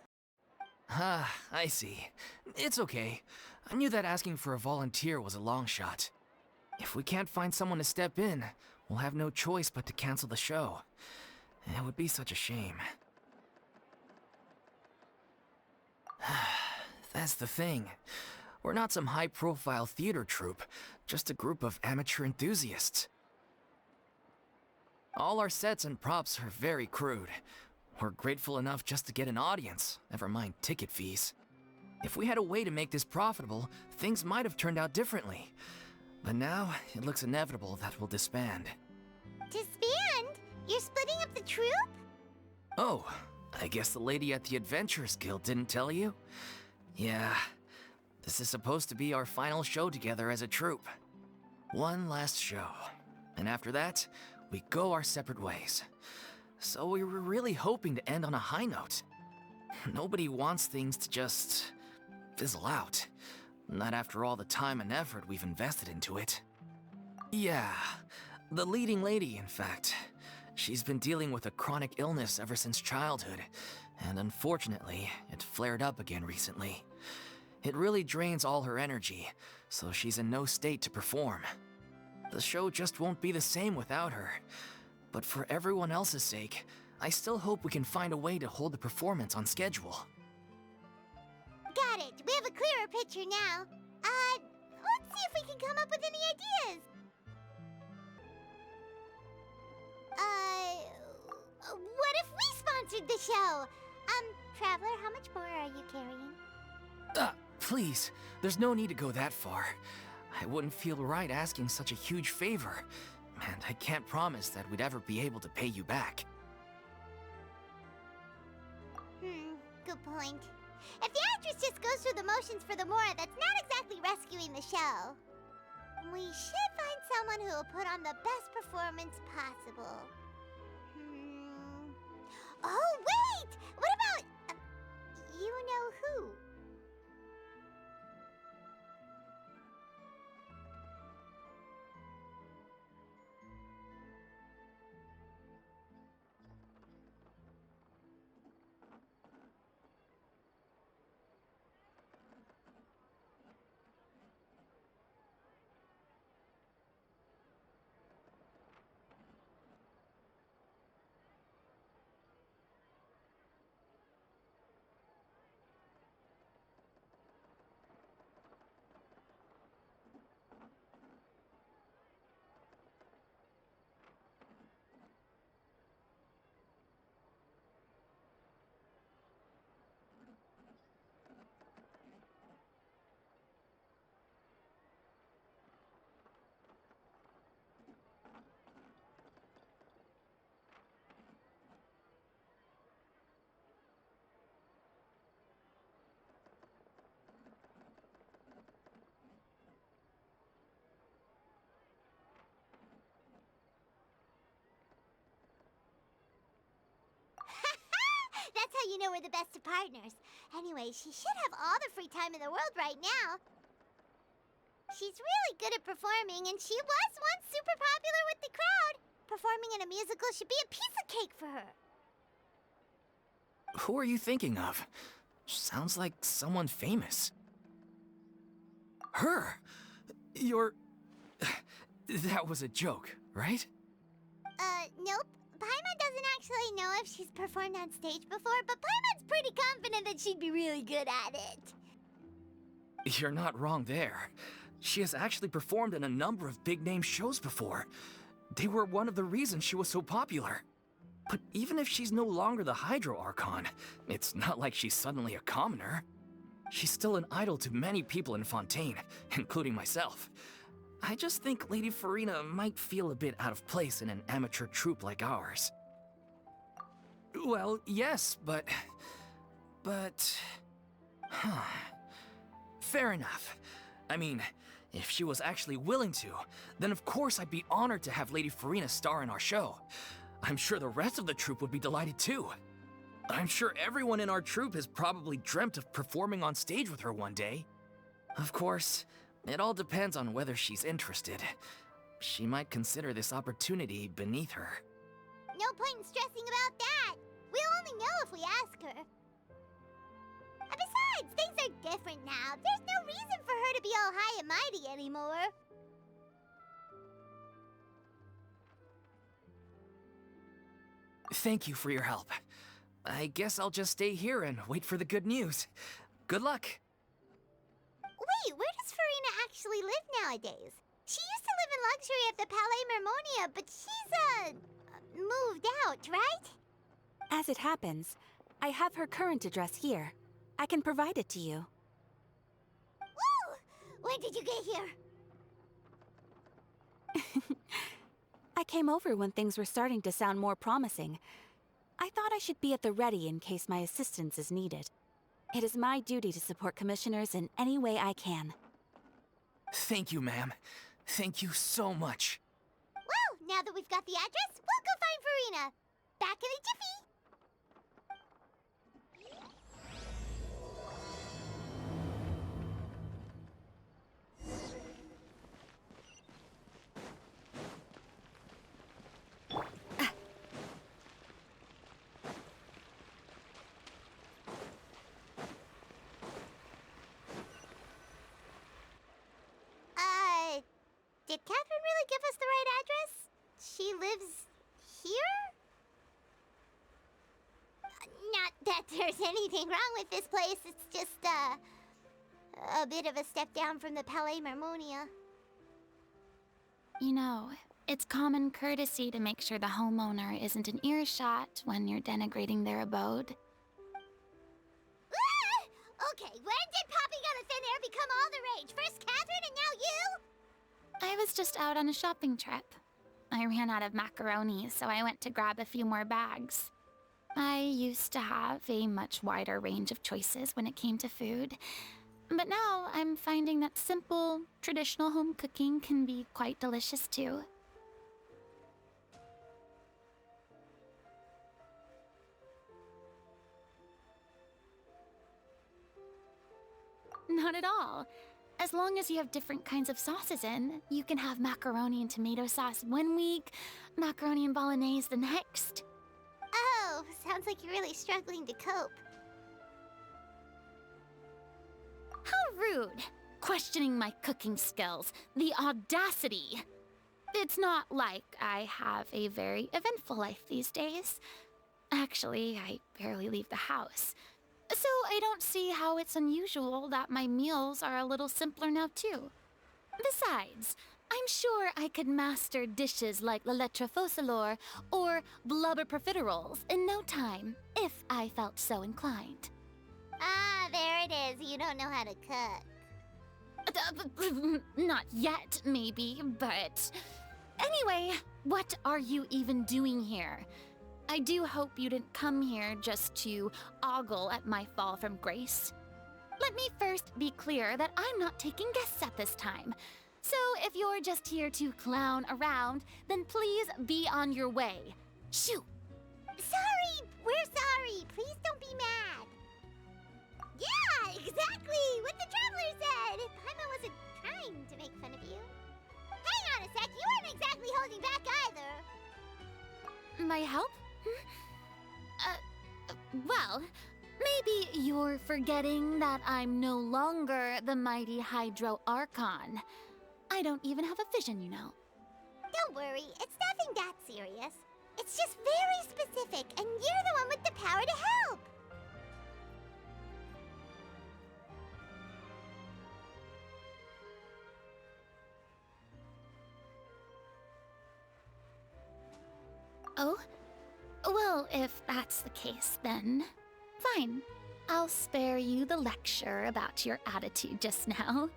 Ah, I see. It's okay. I knew that asking for a volunteer was a long shot. If we can't find someone to step in, we'll have no choice but to cancel the show. It would be such a shame. That's the thing. We're not some high-profile theater troupe, just a group of amateur enthusiasts. All our sets and props are very crude. We're grateful enough just to get an audience, never mind ticket fees. If we had a way to make this profitable, things might have turned out differently. But now, it looks inevitable that we'll disband. Disband? You're splitting up the troupe? Oh, I guess the lady at the Adventurers Guild didn't tell you? Yeah, this is supposed to be our final show together as a troupe. One last show. And after that, we go our separate ways. so we were really hoping to end on a high note. Nobody wants things to just fizzle out. Not after all the time and effort we've invested into it. Yeah, the leading lady, in fact. She's been dealing with a chronic illness ever since childhood, and unfortunately, it flared up again recently. It really drains all her energy, so she's in no state to perform. The show just won't be the same without her. But for everyone else's sake, I still hope we can find a way to hold the performance on schedule. Got it. We have a clearer picture now. Let's see if we can come up with any ideas. What if we sponsored the show? Traveler, how much more are you carrying? Please, there's no need to go that far. I wouldn't feel right asking such a huge favor, and I can't promise that we'd ever be able to pay you back. Good point. If the actress just goes through the motions for the Mora, that's not exactly rescuing the show. We should find someone who will put on the best performance possible. Oh, wait! What about... you know who? That's how you know we're the best of partners. Anyway, she should have all the free time in the world right now. She's really good at performing, and she was once super popular with the crowd. Performing in a musical should be a piece of cake for her. Who are you thinking of? Sounds like someone famous. Her? You're... That was a joke, right? Nope. Paimon doesn't actually know if she's performed on stage before, but Paimon's pretty confident that she'd be really good at it. You're not wrong there. She has actually performed in a number of big-name shows before. They were one of the reasons she was so popular. But even if she's no longer the Hydro Archon, it's not like she's suddenly a commoner. She's still an idol to many people in Fontaine, including myself. I just think Lady Farina might feel a bit out of place in an amateur troupe like ours. Well, yes, but... Fair enough. I mean, if she was actually willing to, then of course I'd be honored to have Lady Farina star in our show. I'm sure the rest of the troupe would be delighted too. I'm sure everyone in our troupe has probably dreamt of performing on stage with her one day. Of course, it all depends on whether she's interested. She might consider this opportunity beneath her. No point in stressing about that. We'll only know if we ask her. And besides, things are different now. There's no reason for her to be all high and mighty anymore. Thank you for your help. I guess I'll just stay here and wait for the good news. Good luck. Wait, where does Farina actually live nowadays? She used to live in luxury at the Palais Mermonia, but she's, moved out, right? As it happens, I have her current address here. I can provide it to you. Woo! When did you get here? I came over when things were starting to sound more promising. I thought I should be at the ready in case my assistance is needed. It is my duty to support commissioners in any way I can. Thank you, ma'am. Thank you so much. Well, now that we've got the address, we'll go find Farina. Back in did Catherine really give us the right address? She lives here? Not that there's anything wrong with this place, it's just, a bit of a step down from the Palais Marmonia. You know, it's common courtesy to make sure the homeowner isn't in earshot when you're denigrating their abode. Okay, when did popping out of thin air become all the rage? First Catherine and now you? I was just out on a shopping trip. I ran out of macaroni, so I went to grab a few more bags. I used to have a much wider range of choices when it came to food, but now I'm finding that simple, traditional home cooking can be quite delicious too. Not at all. As long as you have different kinds of sauces in, you can have macaroni and tomato sauce one week, macaroni and bolognese the next. Oh, sounds like you're really struggling to cope. How rude! Questioning my cooking skills. The audacity! It's not like I have a very eventful life these days. Actually, I barely leave the house. So I don't see how it's unusual that my meals are a little simpler now too. Besides, I'm sure I could master dishes like la lettre faucilor or blubber profiteroles in no time, if I felt so inclined. Ah, there it is. You don't know how to cook. Not yet, maybe, but... Anyway, what are you even doing here? I do hope you didn't come here just to ogle at my fall from grace. Let me first be clear that I'm not taking guests at this time. So if you're just here to clown around, then please be on your way. Shoo! Sorry! We're sorry! Please don't be mad! Yeah, exactly! What the Traveler said! Paimon wasn't trying to make fun of you. Hang on a sec, you weren't exactly holding back either. My help? Well, maybe you're forgetting that I'm no longer the mighty Hydro Archon. I don't even have a vision, you know. Don't worry, it's nothing that serious. It's just very specific, and you're the one with the power to help. Oh? Well, if that's the case, then fine. I'll spare you the lecture about your attitude just now.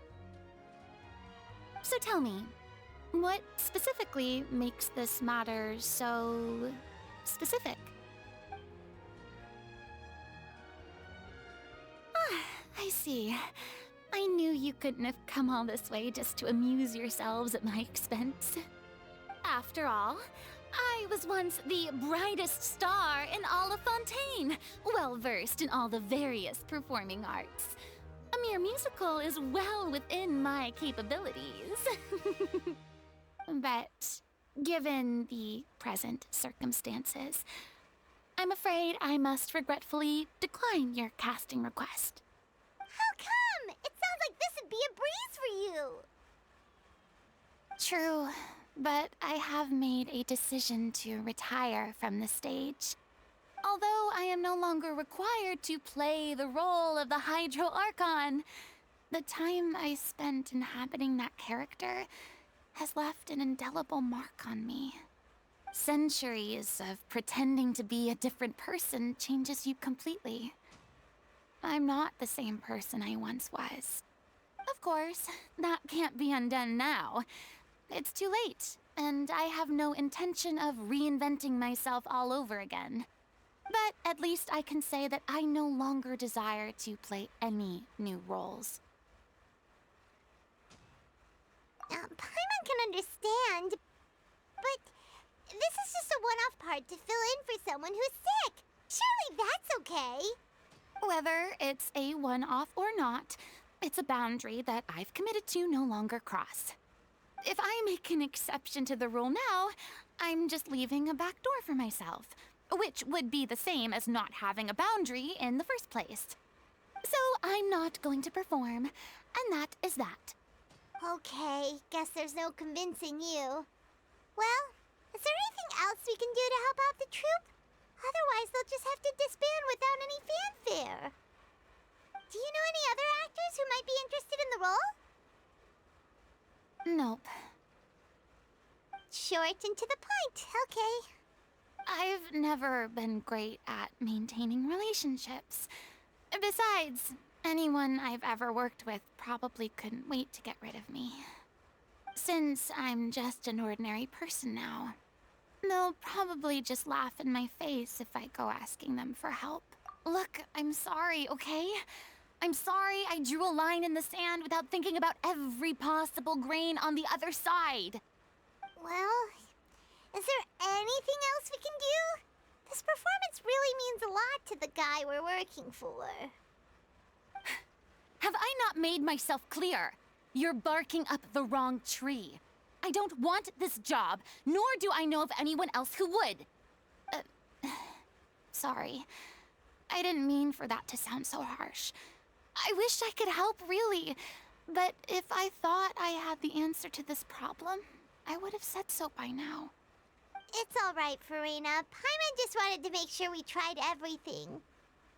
So tell me, what specifically makes this matter so specific? Ah, I see. I knew you couldn't have come all this way just to amuse yourselves at my expense. After all, I was once the brightest star in all of Fontaine, well-versed in all the various performing arts. A mere musical is well within my capabilities. But given the present circumstances, I'm afraid I must regretfully decline your casting request. How come? It sounds like this would be a breeze for you. True, but I have made a decision to retire from the stage. Although I am no longer required to play the role of the Hydro Archon, the time I spent inhabiting that character has left an indelible mark on me. Centuries of pretending to be a different person changes you completely. I'm not the same person I once was. Of course, that can't be undone now. It's too late, and I have no intention of reinventing myself all over again. But at least I can say that I no longer desire to play any new roles. Paimon can understand, but this is just a one-off part to fill in for someone who's sick. Surely that's okay. Whether it's a one-off or not, it's a boundary that I've committed to no longer cross. If I make an exception to the rule now, I'm just leaving a back door for myself, which would be the same as not having a boundary in the first place. So I'm not going to perform, and that is that. Okay, guess there's no convincing you. Well, is there anything else we can do to help out the troupe? Otherwise, they'll just have to disband without any fanfare. Do you know any other actors who might be interested in the role? Nope. Short and to the point, okay. I've never been great at maintaining relationships. Besides, anyone I've ever worked with probably couldn't wait to get rid of me. Since I'm just an ordinary person now, they'll probably just laugh in my face if I go asking them for help. Look, I'm sorry, okay? I'm sorry I drew a line in the sand without thinking about every possible grain on the other side. Well, is there anything else we can do? This performance really means a lot to the guy we're working for. Have I not made myself clear? You're barking up the wrong tree. I don't want this job, nor do I know of anyone else who would. Sorry. I didn't mean for that to sound so harsh. I wish I could help, really. But if I thought I had the answer to this problem, I would have said so by now. It's all right, Farina. Paimon just wanted to make sure we tried everything.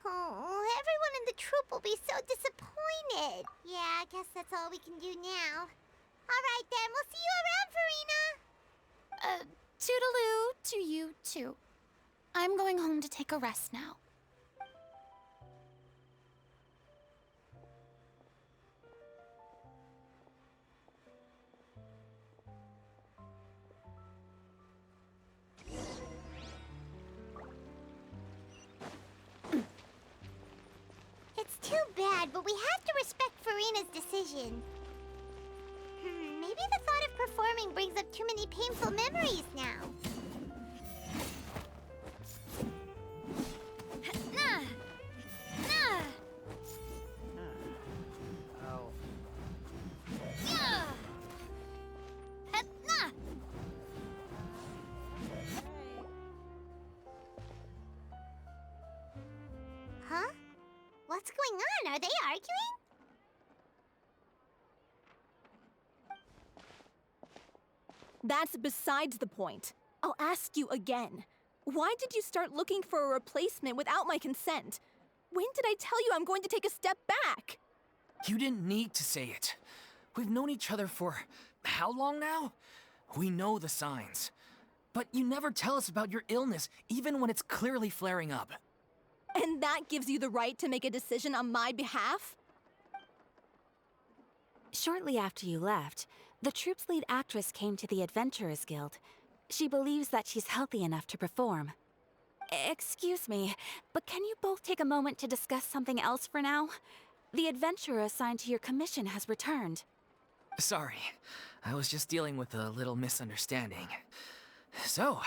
Oh, everyone in the troupe will be so disappointed. Yeah, I guess that's all we can do now. All right, then. We'll see you around, Farina. Toodaloo to you, too. I'm going home to take a rest now. It's too bad, but we have to respect Farina's decision. Maybe the thought of performing brings up too many painful memories now. Huh? What's going on? Are they arguing? That's besides the point. I'll ask you again. Why did you start looking for a replacement without my consent? When did I tell you I'm going to take a step back? You didn't need to say it. We've known each other for how long now? We know the signs. But you never tell us about your illness, even when it's clearly flaring up. And that gives you the right to make a decision on my behalf? Shortly after you left, the troupe's lead actress came to the Adventurers Guild. She believes that she's healthy enough to perform. Excuse me, but can you both take a moment to discuss something else for now? The adventurer assigned to your commission has returned. Sorry, I was just dealing with a little misunderstanding. So,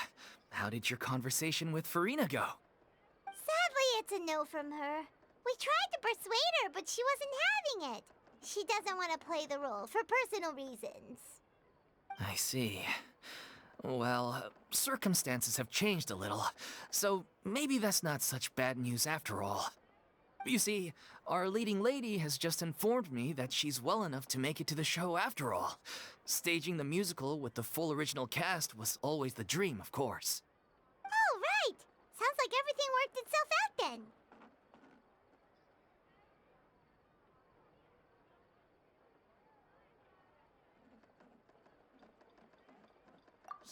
how did your conversation with Farina go? Sadly, it's a no from her. We tried to persuade her, but she wasn't having it. She doesn't want to play the role for personal reasons. I see. Well, circumstances have changed a little, so maybe that's not such bad news after all. You see, our leading lady has just informed me that she's well enough to make it to the show after all. Staging the musical with the full original cast was always the dream, of course. Oh, right! Sounds like everything worked itself out then.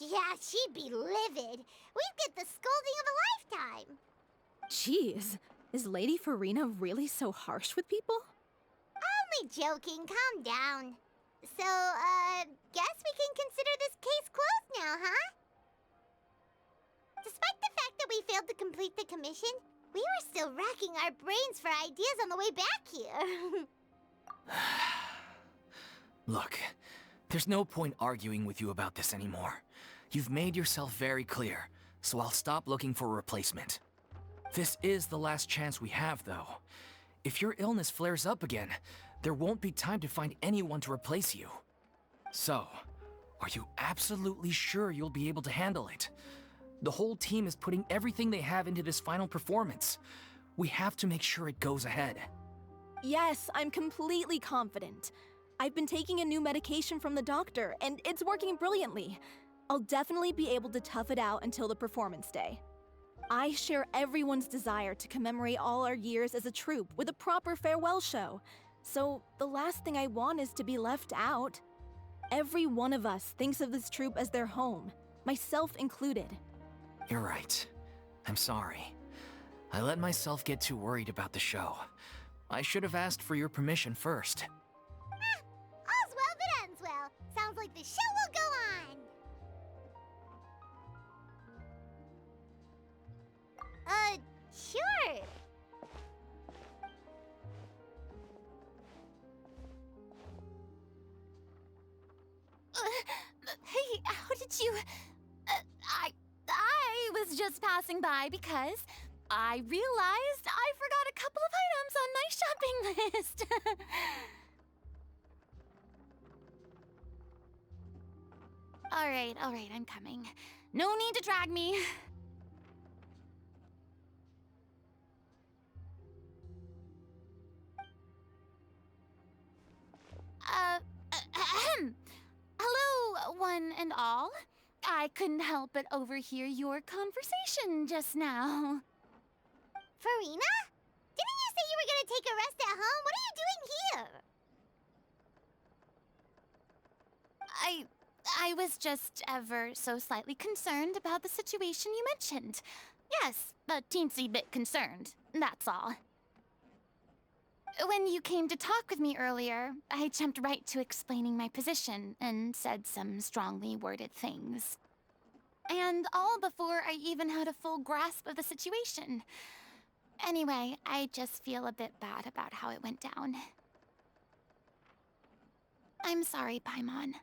Yeah, she'd be livid. We'd get the scolding of a lifetime. Jeez, is Lady Farina really so harsh with people? Only joking, calm down. So, guess we can consider this case closed now, huh? Despite the fact that we failed to complete the commission, we were still racking our brains for ideas on the way back here. Look, there's no point arguing with you about this anymore. You've made yourself very clear, so I'll stop looking for a replacement. This is the last chance we have, though. If your illness flares up again, there won't be time to find anyone to replace you. So, are you absolutely sure you'll be able to handle it? The whole team is putting everything they have into this final performance. We have to make sure it goes ahead. Yes, I'm completely confident. I've been taking a new medication from the doctor, and it's working brilliantly. I'll definitely be able to tough it out until the performance day. I share everyone's desire to commemorate all our years as a troupe with a proper farewell show. So the last thing I want is to be left out. Every one of us thinks of this troupe as their home, myself included. You're right. I'm sorry. I let myself get too worried about the show. I should have asked for your permission first. All's well that ends well. Sounds like the show will go on. Sure. Hey, how did you... I was just passing by because I realized I forgot a couple of items on my shopping list. All right, I'm coming. No need to drag me. Hello, one and all. I couldn't help but overhear your conversation just now. Farina? Didn't you say you were gonna take a rest at home? What are you doing here? I was just ever so slightly concerned about the situation you mentioned. Yes, a teensy bit concerned, that's all. When you came to talk with me earlier, I jumped right to explaining my position and said some strongly worded things. And all before I even had a full grasp of the situation. Anyway, I just feel a bit bad about how it went down. I'm sorry, Paimon.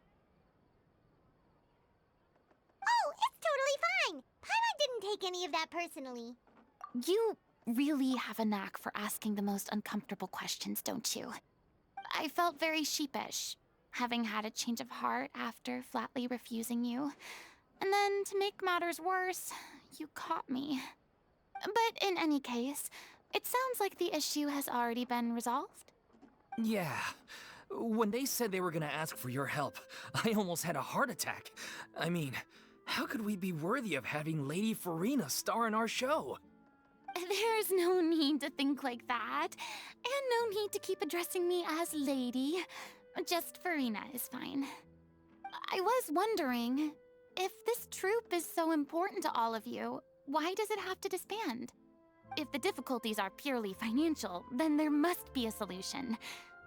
Oh, it's totally fine. Paimon didn't take any of that personally. You really have a knack for asking the most uncomfortable questions, don't you? I felt very sheepish, having had a change of heart after flatly refusing you. And then, to make matters worse, you caught me. But in any case, it sounds like the issue has already been resolved. Yeah. When they said they were gonna ask for your help, I almost had a heart attack. I mean, how could we be worthy of having Lady Farina star in our show? There's no need to think like that, and no need to keep addressing me as lady. Just Farina is fine. I was wondering, if this troupe is so important to all of you, why does it have to disband? If the difficulties are purely financial, then there must be a solution.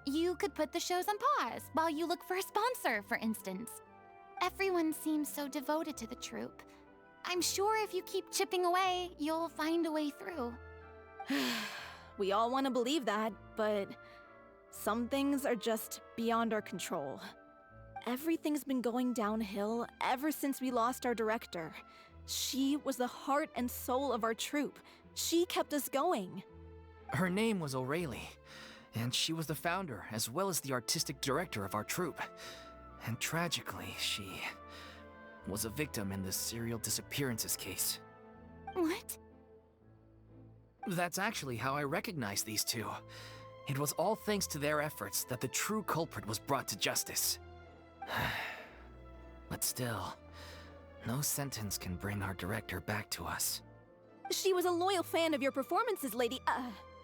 You could put the shows on pause while you look for a sponsor, for instance. Everyone seems so devoted to the troupe. I'm sure if you keep chipping away, you'll find a way through. We all want to believe that, but some things are just beyond our control. Everything's been going downhill ever since we lost our director. She was the heart and soul of our troupe. She kept us going. Her name was O'Reilly, and she was the founder as well as the artistic director of our troupe. And tragically, she was a victim in this serial disappearances case. What? That's actually how I recognized these two. It was all thanks to their efforts that the true culprit was brought to justice. But still, no sentence can bring our director back to us. She was a loyal fan of your performances,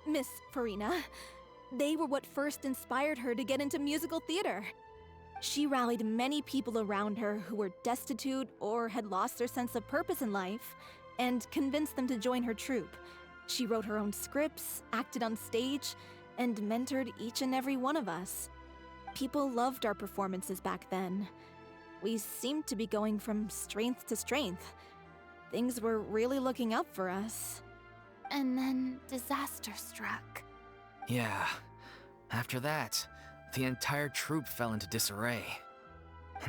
Miss Farina. They were what first inspired her to get into musical theater. She rallied many people around her who were destitute or had lost their sense of purpose in life, and convinced them to join her troupe. She wrote her own scripts, acted on stage, and mentored each and every one of us. People loved our performances back then. We seemed to be going from strength to strength. Things were really looking up for us. And then disaster struck. Yeah. After that, the entire troupe fell into disarray.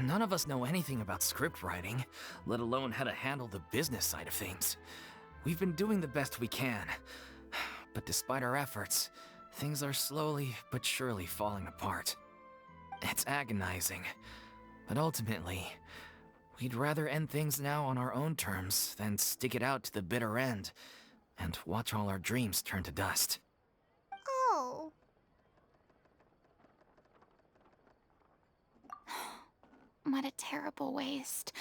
None of us know anything about script writing, let alone how to handle the business side of things. We've been doing the best we can, but despite our efforts, things are slowly but surely falling apart. It's agonizing, but ultimately, we'd rather end things now on our own terms than stick it out to the bitter end and watch all our dreams turn to dust. Oh. What a terrible waste.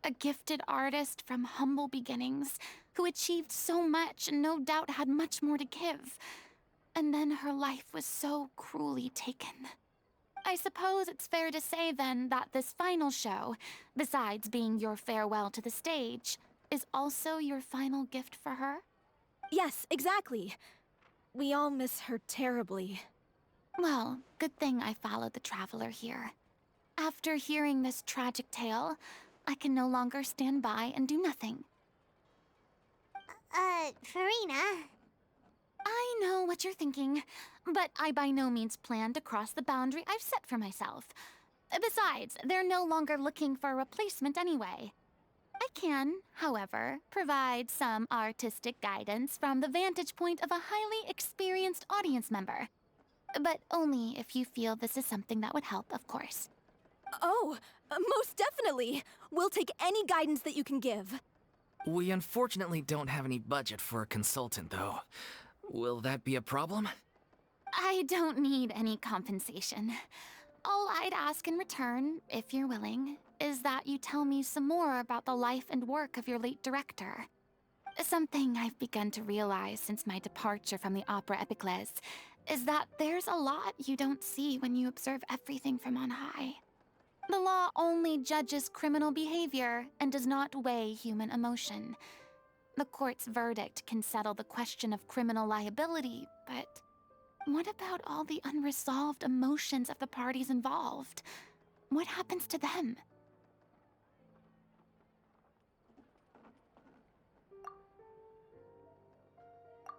A gifted artist from humble beginnings, who achieved so much and no doubt had much more to give. And then her life was so cruelly taken. I suppose it's fair to say then that this final show, besides being your farewell to the stage, is also your final gift for her? Yes, exactly. We all miss her terribly. Well, good thing I followed the Traveler here. After hearing this tragic tale, I can no longer stand by and do nothing. Farina? I know what you're thinking, but I by no means plan to cross the boundary I've set for myself. Besides, they're no longer looking for a replacement anyway. I can, however, provide some artistic guidance from the vantage point of a highly experienced audience member. But only if you feel this is something that would help, of course. Oh, most definitely! We'll take any guidance that you can give. We unfortunately don't have any budget for a consultant, though. Will that be a problem? I don't need any compensation. All I'd ask in return, if you're willing, is that you tell me some more about the life and work of your late director. Something I've begun to realize since my departure from the Opera Epiclese is that there's a lot you don't see when you observe everything from on high. The law only judges criminal behavior and does not weigh human emotion. The court's verdict can settle the question of criminal liability, but what about all the unresolved emotions of the parties involved? What happens to them?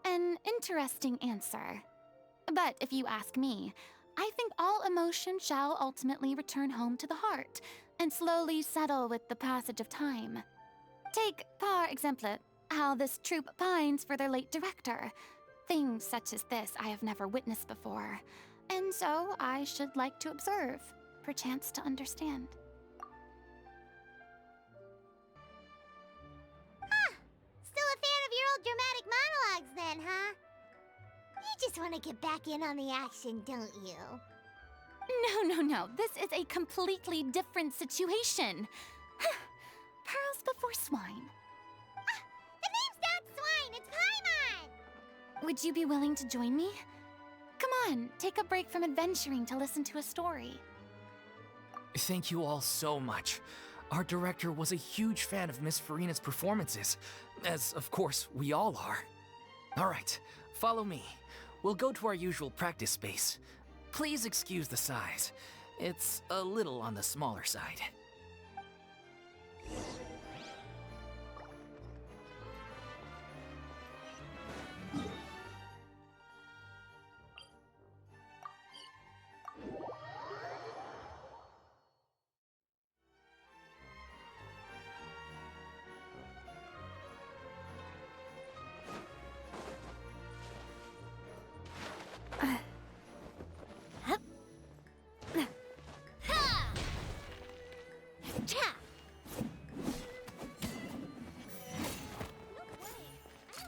An interesting answer. But if you ask me, I think all emotion shall ultimately return home to the heart and slowly settle with the passage of time. Take, par exemple, how this troupe pines for their late director. Things such as this I have never witnessed before, and so I should like to observe, perchance to understand. Huh! Still a fan of your old dramatic monologues then, huh? You just want to get back in on the action, don't you? No. This is a completely different situation. Pearls before swine. The name's not Swine, it's Paimon! Would you be willing to join me? Come on, take a break from adventuring to listen to a story. Thank you all so much. Our director was a huge fan of Miss Farina's performances, as of course we all are. All right, follow me. We'll go to our usual practice space. Please excuse the size. It's a little on the smaller side.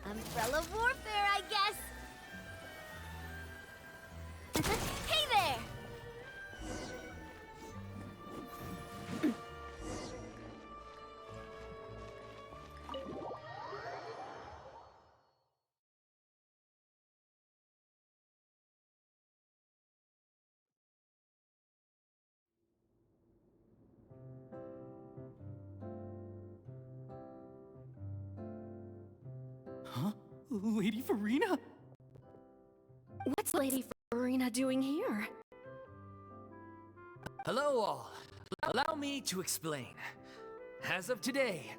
Umbrella warfare, I guess! Hey there! Huh? Lady Farina? What's Lady Farina doing here? Hello all. Allow me to explain. As of today,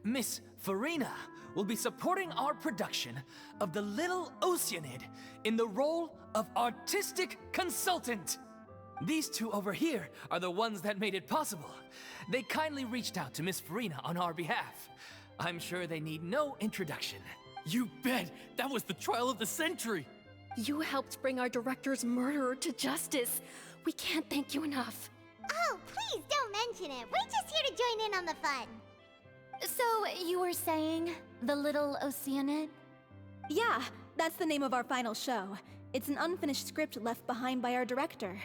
Miss Farina will be supporting our production of The Little Oceanid in the role of artistic consultant. These two over here are the ones that made it possible. They kindly reached out to Miss Farina on our behalf. I'm sure they need no introduction. You bet! That was the trial of the century! You helped bring our director's murderer to justice. We can't thank you enough. Oh, please don't mention it. We're just here to join in on the fun. So, you were saying The Little Oceanid? Yeah, that's the name of our final show. It's an unfinished script left behind by our director.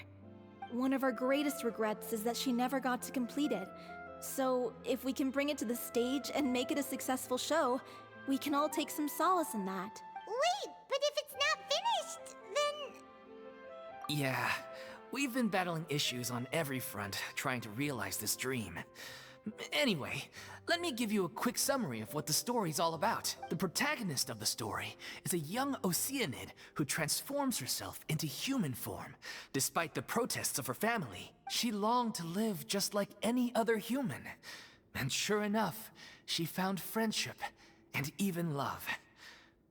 One of our greatest regrets is that she never got to complete it. So, if we can bring it to the stage and make it a successful show, we can all take some solace in that. Wait, but if it's not finished, then... Yeah, we've been battling issues on every front trying to realize this dream. Anyway, let me give you a quick summary of what the story's all about. The protagonist of the story is a young Oceanid who transforms herself into human form. Despite the protests of her family, she longed to live just like any other human. And sure enough, she found friendship and even love.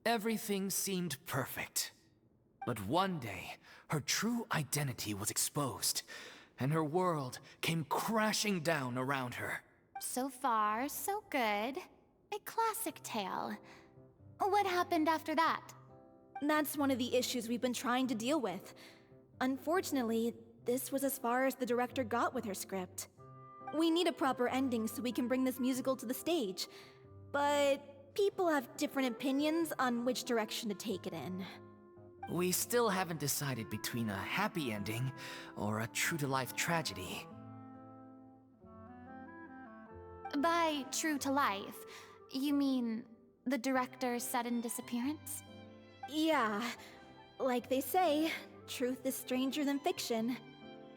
Everything seemed perfect. But one day, her true identity was exposed, and her world came crashing down around her. So far, so good. A classic tale. What happened after that? That's one of the issues we've been trying to deal with. Unfortunately, this was as far as the director got with her script. We need a proper ending so we can bring this musical to the stage. But people have different opinions on which direction to take it in. We still haven't decided between a happy ending or a true-to-life tragedy. By true to life, you mean the director's sudden disappearance? Yeah, like they say, truth is stranger than fiction.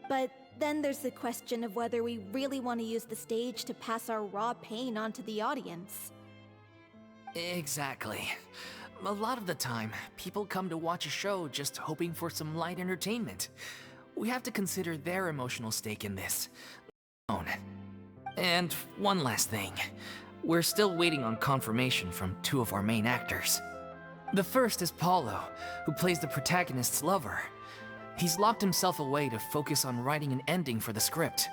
But then there's the question of whether we really want to use the stage to pass our raw pain onto the audience. Exactly. A lot of the time, people come to watch a show just hoping for some light entertainment. We have to consider their emotional stake in this. And one last thing. We're still waiting on confirmation from two of our main actors. The first is Paulo, who plays the protagonist's lover. He's locked himself away to focus on writing an ending for the script,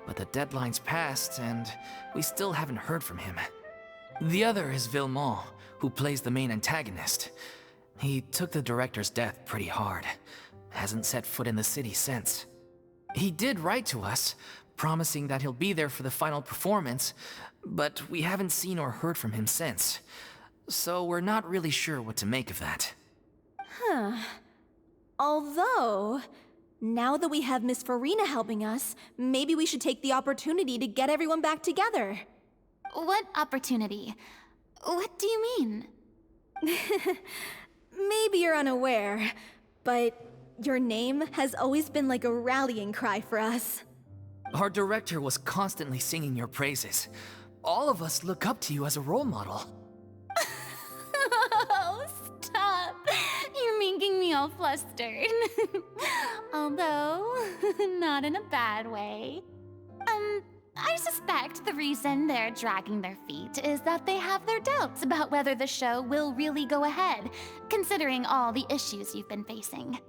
but the deadline's passed and we still haven't heard from him. The other is Villemont, who plays the main antagonist. He took the director's death pretty hard. Hasn't set foot in the city since. He did write to us, promising that he'll be there for the final performance, but we haven't seen or heard from him since. So we're not really sure what to make of that. Huh. Although, now that we have Miss Farina helping us, maybe we should take the opportunity to get everyone back together. What opportunity? What do you mean? Maybe you're unaware, but your name has always been like a rallying cry for us. Our director was constantly singing your praises. All of us look up to you as a role model. Oh, stop! You're making me all flustered. Although, not in a bad way. I suspect the reason they're dragging their feet is that they have their doubts about whether the show will really go ahead, considering all the issues you've been facing.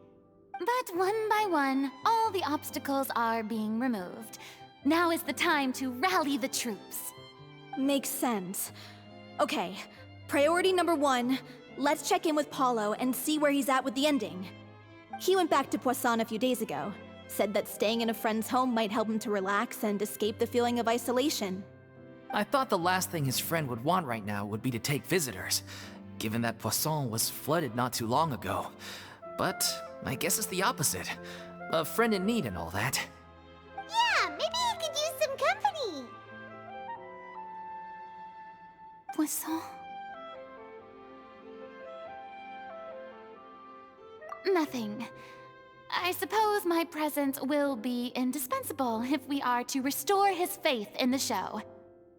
But one by one, all the obstacles are being removed. Now is the time to rally the troops. Makes sense. Okay, priority number 1, let's check in with Paulo and see where he's at with the ending. He went back to Poisson a few days ago. Said that staying in a friend's home might help him to relax and escape the feeling of isolation. I thought the last thing his friend would want right now would be to take visitors, given that Poisson was flooded not too long ago. But I guess it's the opposite. A friend in need and all that. Yeah, maybe he could use some company. Poisson? Nothing. I suppose my presence will be indispensable if we are to restore his faith in the show.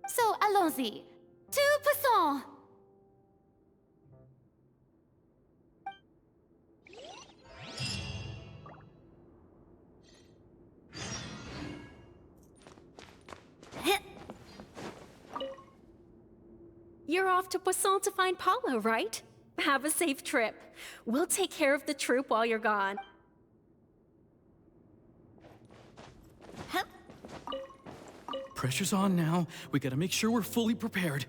So, allons-y. To Poisson! You're off to Poisson to find Paulo, right? Have a safe trip. We'll take care of the troop while you're gone. Pressure's on now. We gotta make sure we're fully prepared.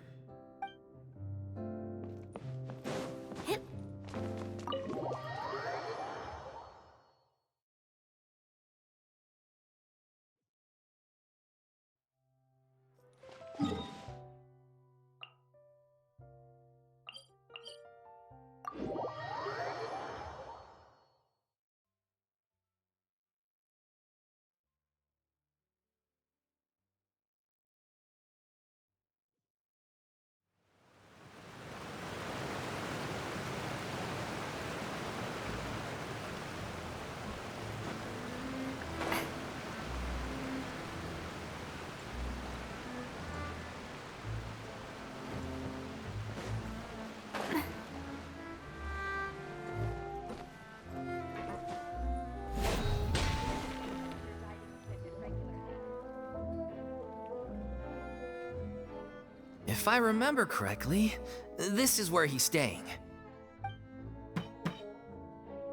If I remember correctly, this is where he's staying.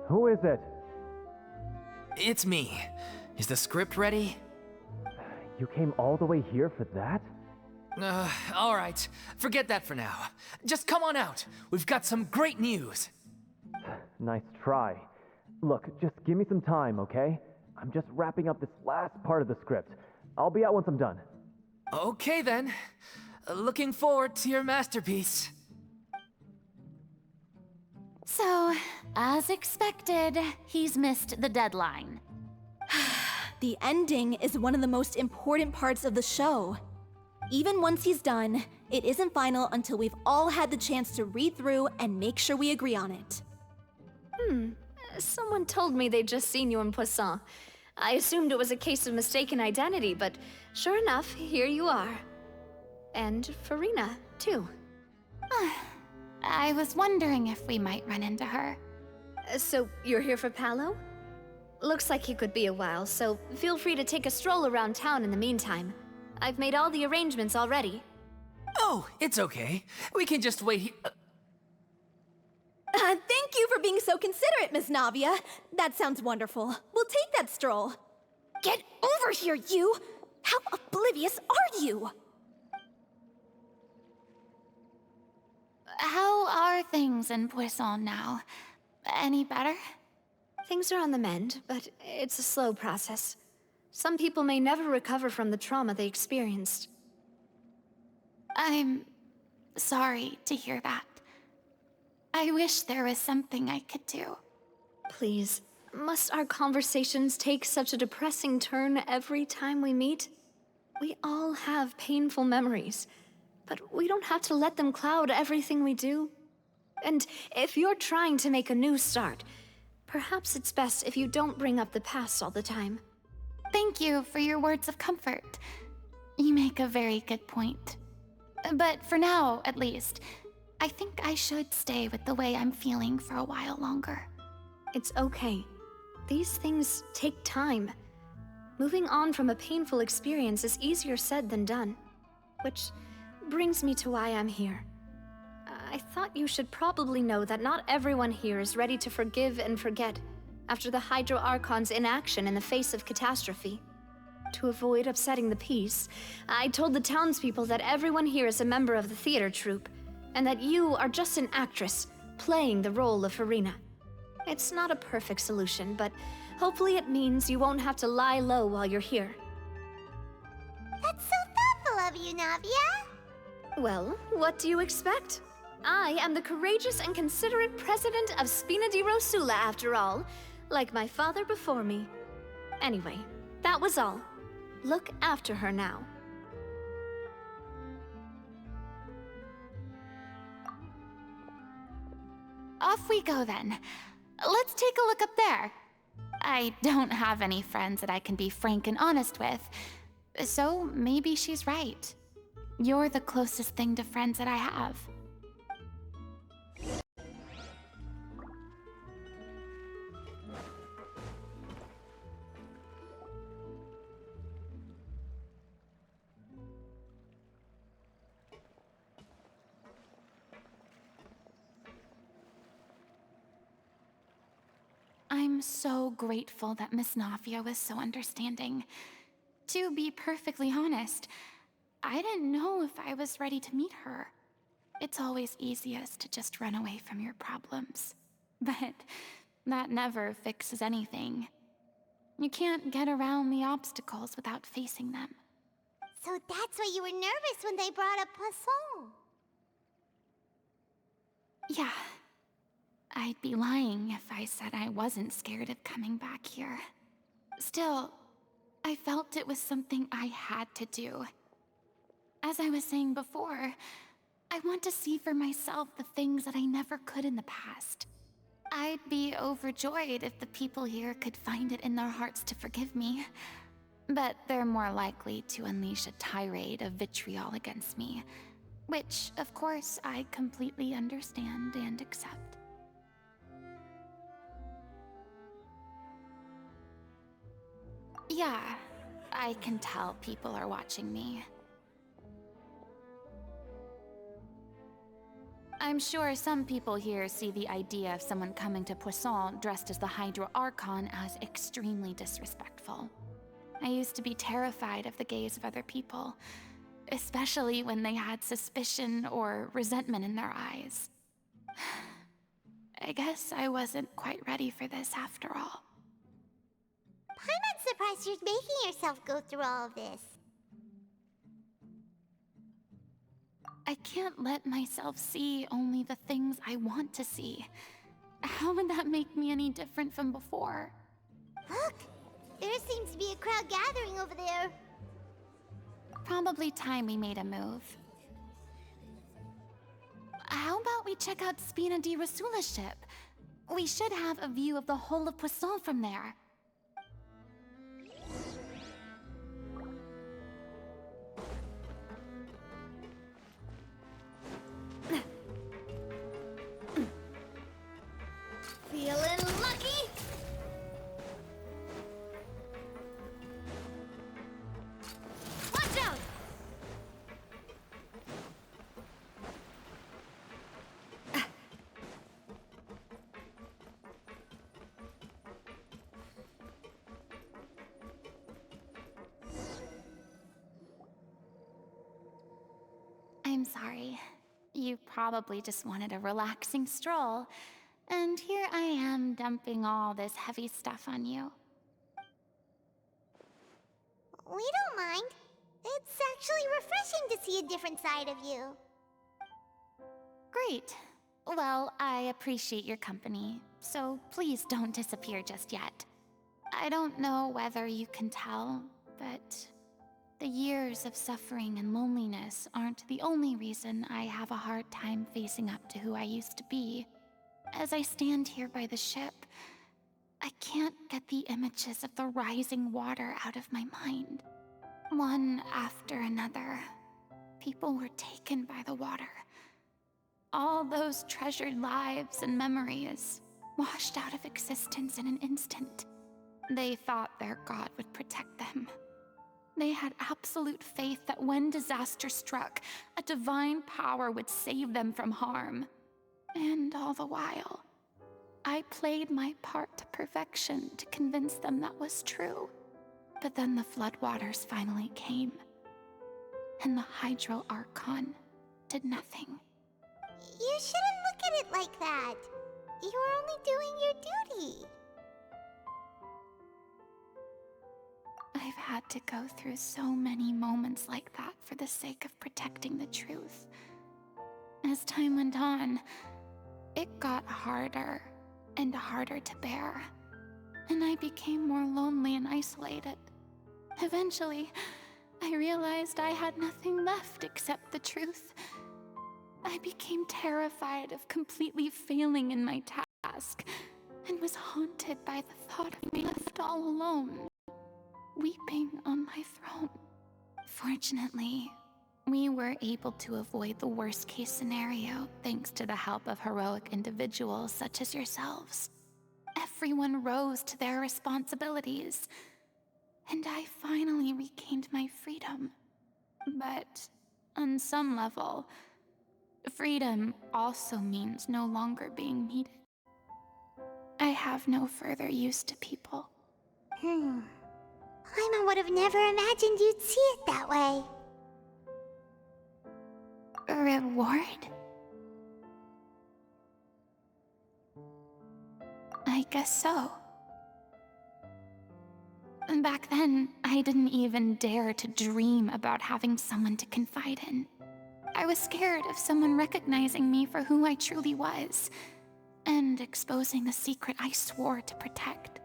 Who is it? It's me. Is the script ready? You came all the way here for that? Alright. Forget that for now. Just come on out. We've got some great news. Nice try. Look, just give me some time, okay? I'm just wrapping up this last part of the script. I'll be out once I'm done. Okay then. Looking forward to your masterpiece. So, as expected, he's missed the deadline. The ending is one of the most important parts of the show. Even once he's done, it isn't final until we've all had the chance to read through and make sure we agree on it. Someone told me they'd just seen you in Poisson. I assumed it was a case of mistaken identity, but sure enough, here you are. And Farina, too. I was wondering if we might run into her. So, you're here for Paolo? Looks like he could be a while, so feel free to take a stroll around town in the meantime. I've made all the arrangements already. Oh, it's okay. We can just wait here. Thank you for being so considerate, Miss Navia. That sounds wonderful. We'll take that stroll. Get over here, you! How oblivious are you? How are things in Poisson now? Any better? Things are on the mend, but it's a slow process. Some people may never recover from the trauma they experienced. I'm sorry to hear that. I wish there was something I could do. Please, must our conversations take such a depressing turn every time we meet? We all have painful memories, but we don't have to let them cloud everything we do. And if you're trying to make a new start, perhaps it's best if you don't bring up the past all the time. Thank you for your words of comfort. You make a very good point. But for now, at least, I think I should stay with the way I'm feeling for a while longer. It's okay. These things take time. Moving on from a painful experience is easier said than done. Which brings me to why I'm here. I thought you should probably know that not everyone here is ready to forgive and forget after the Hydro Archon's inaction in the face of catastrophe. To avoid upsetting the peace, I told the townspeople that everyone here is a member of the theater troupe, and that you are just an actress playing the role of Farina. It's not a perfect solution, but hopefully it means you won't have to lie low while you're here. That's so thoughtful of you, Navia. Well, what do you expect? I am the courageous and considerate president of Spina di Rosula, after all, like my father before me. Anyway, that was all. Look after her now. Off we go then. Let's take a look up there. I don't have any friends that I can be frank and honest with, so maybe she's right. You're the closest thing to friends that I have. I'm so grateful that Miss Navia was so understanding. To be perfectly honest, I didn't know if I was ready to meet her. It's always easiest to just run away from your problems. But that never fixes anything. You can't get around the obstacles without facing them. So that's why you were nervous when they brought up Poisson. Yeah. I'd be lying if I said I wasn't scared of coming back here. Still, I felt it was something I had to do. As I was saying before, I want to see for myself the things that I never could in the past. I'd be overjoyed if the people here could find it in their hearts to forgive me. But they're more likely to unleash a tirade of vitriol against me, which, of course, I completely understand and accept. Yeah, I can tell people are watching me. I'm sure some people here see the idea of someone coming to Poisson dressed as the Hydro Archon as extremely disrespectful. I used to be terrified of the gaze of other people, especially when they had suspicion or resentment in their eyes. I guess I wasn't quite ready for this after all. I'm not surprised you're making yourself go through all of this. I can't let myself see only the things I want to see. How would that make me any different from before? Look! There seems to be a crowd gathering over there. Probably time we made a move. How about we check out Spina di Rasula's ship? We should have a view of the whole of Poisson from there. Feeling lucky? Watch out! I'm sorry. You probably just wanted a relaxing stroll, and here I am dumping all this heavy stuff on you. We don't mind. It's actually refreshing to see a different side of you. Great. Well, I appreciate your company, so please don't disappear just yet. I don't know whether you can tell, but the years of suffering and loneliness aren't the only reason I have a hard time facing up to who I used to be. As I stand here by the ship, I can't get the images of the rising water out of my mind. One after another, people were taken by the water. All those treasured lives and memories washed out of existence in an instant. They thought their god would protect them. They had absolute faith that when disaster struck, a divine power would save them from harm. And all the while, I played my part to perfection to convince them that was true. But then the floodwaters finally came, and the Hydro Archon did nothing. You shouldn't look at it like that. You were only doing your duty. I've had to go through so many moments like that for the sake of protecting the truth. As time went on, it got harder and harder to bear, and I became more lonely and isolated. Eventually, I realized I had nothing left except the truth. I became terrified of completely failing in my task, and was haunted by the thought of being left all alone, weeping on my throne. Fortunately, we were able to avoid the worst-case scenario thanks to the help of heroic individuals such as yourselves. Everyone rose to their responsibilities, and I finally regained my freedom. But on some level, freedom also means no longer being needed. I have no further use to people. Paimon would have never imagined you'd see it that way. A reward? I guess so. Back then, I didn't even dare to dream about having someone to confide in. I was scared of someone recognizing me for who I truly was, and exposing the secret I swore to protect.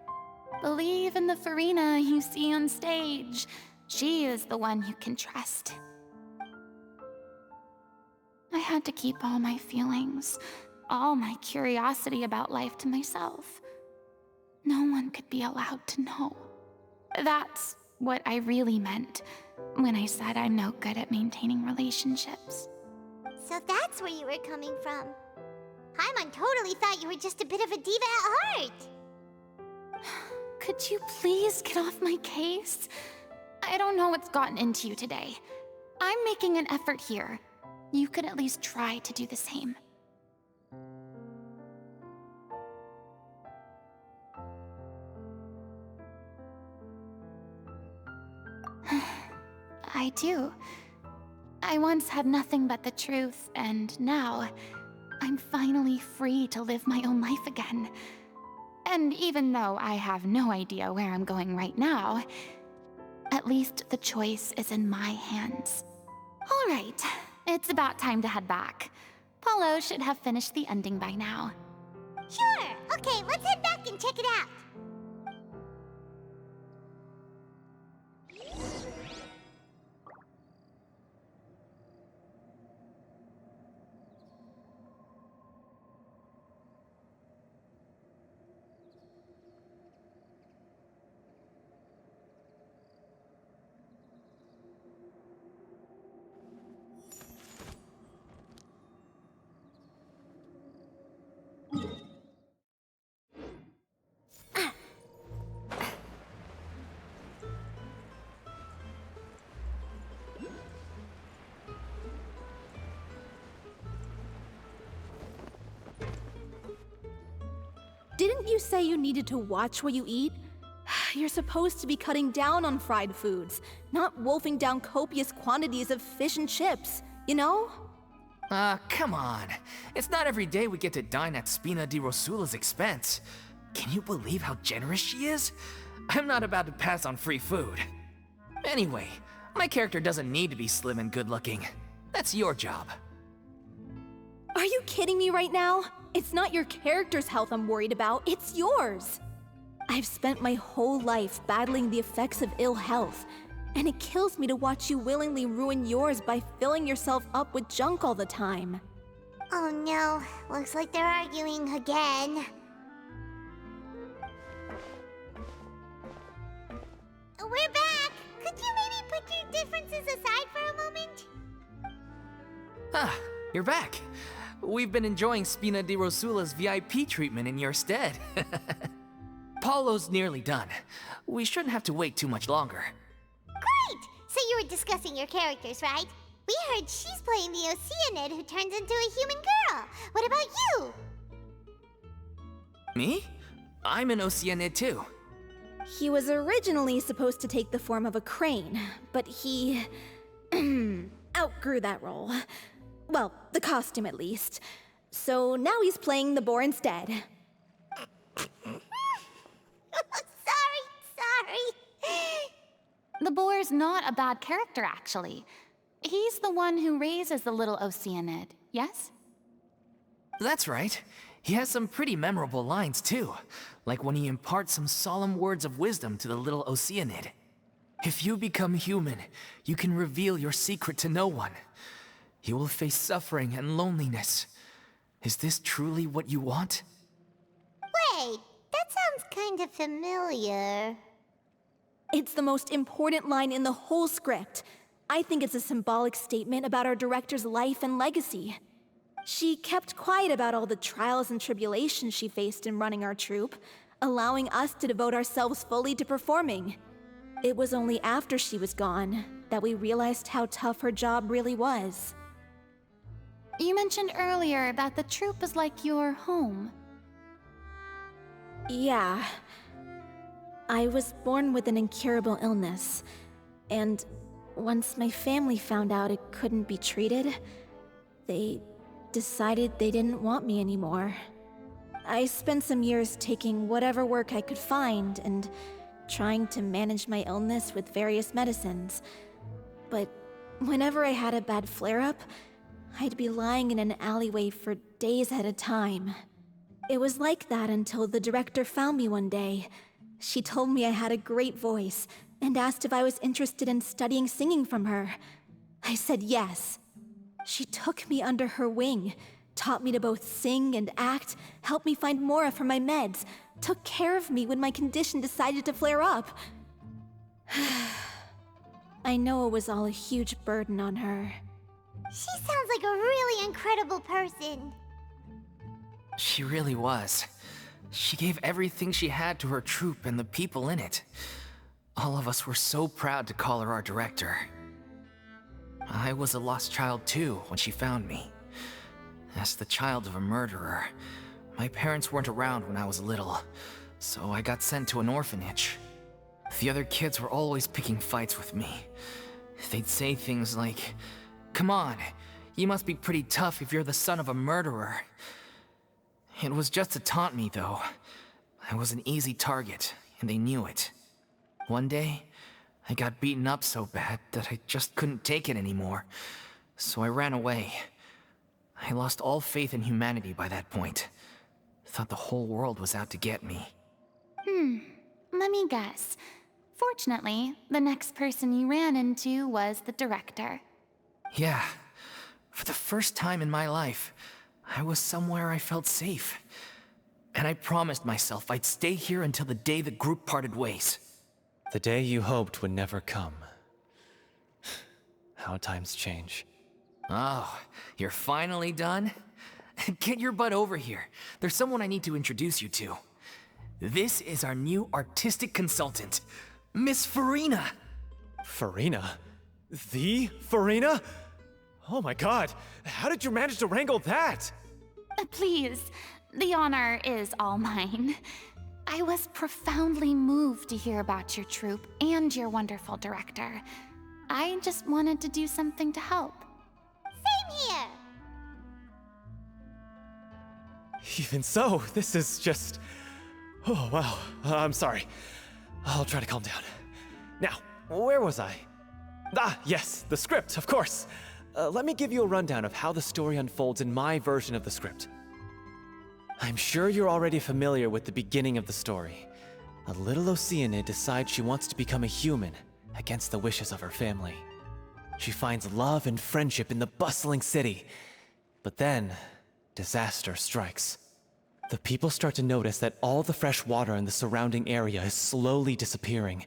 Believe in the Farina you see on stage. She is the one you can trust. I had to keep all my feelings, all my curiosity about life to myself. No one could be allowed to know. That's what I really meant when I said I'm no good at maintaining relationships. So that's where you were coming from. Paimon totally thought you were just a bit of a diva at heart. Could you please get off my case? I don't know what's gotten into you today. I'm making an effort here. You could at least try to do the same. I do. I once had nothing but the truth, and now I'm finally free to live my own life again. And even though I have no idea where I'm going right now, at least the choice is in my hands. All right, it's about time to head back. Paulo should have finished the ending by now. Sure. Okay, let's head back and check it out. Didn't you say you needed to watch what you eat? You're supposed to be cutting down on fried foods, not wolfing down copious quantities of fish and chips, you know? Come on. It's not every day we get to dine at Spina di Rosula's expense. Can you believe how generous she is? I'm not about to pass on free food. Anyway, my character doesn't need to be slim and good-looking. That's your job. Are you kidding me right now? It's not your character's health I'm worried about, it's yours. I've spent my whole life battling the effects of ill health, and it kills me to watch you willingly ruin yours by filling yourself up with junk all the time. Oh no, looks like they're arguing again. We're back! Could you maybe put your differences aside for a moment? Ah, you're back. We've been enjoying Spina di Rosula's VIP treatment in your stead. Paulo's nearly done. We shouldn't have to wait too much longer. Great! So you were discussing your characters, right? We heard she's playing the Oceanid who turns into a human girl. What about you? Me? I'm an Oceanid too. He was originally supposed to take the form of a crane, but he outgrew that role. Well, the costume at least. So now he's playing the boar instead. Sorry. The boar's not a bad character, actually. He's the one who raises the little Oceanid, yes? That's right. He has some pretty memorable lines too, like when he imparts some solemn words of wisdom to the little Oceanid. If you become human, you can reveal your secret to no one. You will face suffering and loneliness. Is this truly what you want? Wait, that sounds kind of familiar. It's the most important line in the whole script. I think it's a symbolic statement about our director's life and legacy. She kept quiet about all the trials and tribulations she faced in running our troupe, allowing us to devote ourselves fully to performing. It was only after she was gone that we realized how tough her job really was. You mentioned earlier that the troupe is like your home. Yeah. I was born with an incurable illness, and once my family found out it couldn't be treated, they decided they didn't want me anymore. I spent some years taking whatever work I could find and trying to manage my illness with various medicines. But whenever I had a bad flare-up, I'd be lying in an alleyway for days at a time. It was like that until the director found me one day. She told me I had a great voice and asked if I was interested in studying singing from her. I said yes. She took me under her wing, taught me to both sing and act, helped me find Mora for my meds, took care of me when my condition decided to flare up. I know it was all a huge burden on her. She sounds like a really incredible person. She really was. She gave everything she had to her troupe and the people in it. All of us were so proud to call her our director. I was a lost child too when she found me. As the child of a murderer, my parents weren't around when I was little, so I got sent to an orphanage. The other kids were always picking fights with me. They'd say things like, "Come on, you must be pretty tough if you're the son of a murderer." It was just to taunt me, though. I was an easy target, and they knew it. One day, I got beaten up so bad that I just couldn't take it anymore, so I ran away. I lost all faith in humanity by that point. Thought the whole world was out to get me. Let me guess. Fortunately, the next person you ran into was the director. Yeah. For the first time in my life, I was somewhere I felt safe. And I promised myself I'd stay here until the day the group parted ways. The day you hoped would never come. How times change. Oh, you're finally done? Get your butt over here. There's someone I need to introduce you to. This is our new artistic consultant, Miss Farina. Farina? The Farina? Oh my god, how did you manage to wrangle that? Please, the honor is all mine. I was profoundly moved to hear about your troupe and your wonderful director. I just wanted to do something to help. Same here! Even so, this is just... Oh, wow. I'm sorry. I'll try to calm down. Now, where was I? Ah, yes, the script, of course. Let me give you a rundown of how the story unfolds in my version of the script. I'm sure you're already familiar with the beginning of the story. A little Oceanid decides she wants to become a human, against the wishes of her family. She finds love and friendship in the bustling city. But then, disaster strikes. The people start to notice that all the fresh water in the surrounding area is slowly disappearing.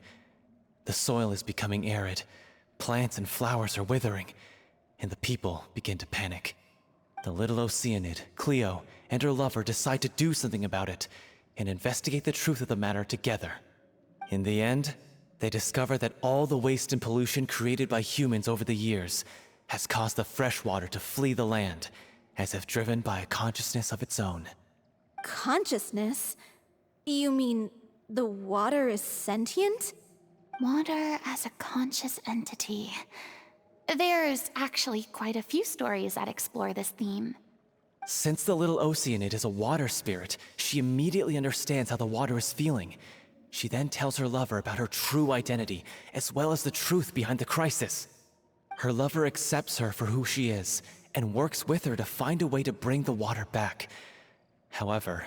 The soil is becoming arid, plants and flowers are withering, and the people begin to panic. The little Oceanid, Cleo, and her lover decide to do something about it and investigate the truth of the matter together. In the end, they discover that all the waste and pollution created by humans over the years has caused the fresh water to flee the land, as if driven by a consciousness of its own. Consciousness? You mean the water is sentient? Water as a conscious entity. There's actually quite a few stories that explore this theme. Since the little Oceanid is a water spirit, she immediately understands how the water is feeling. She then tells her lover about her true identity, as well as the truth behind the crisis. Her lover accepts her for who she is, and works with her to find a way to bring the water back. However,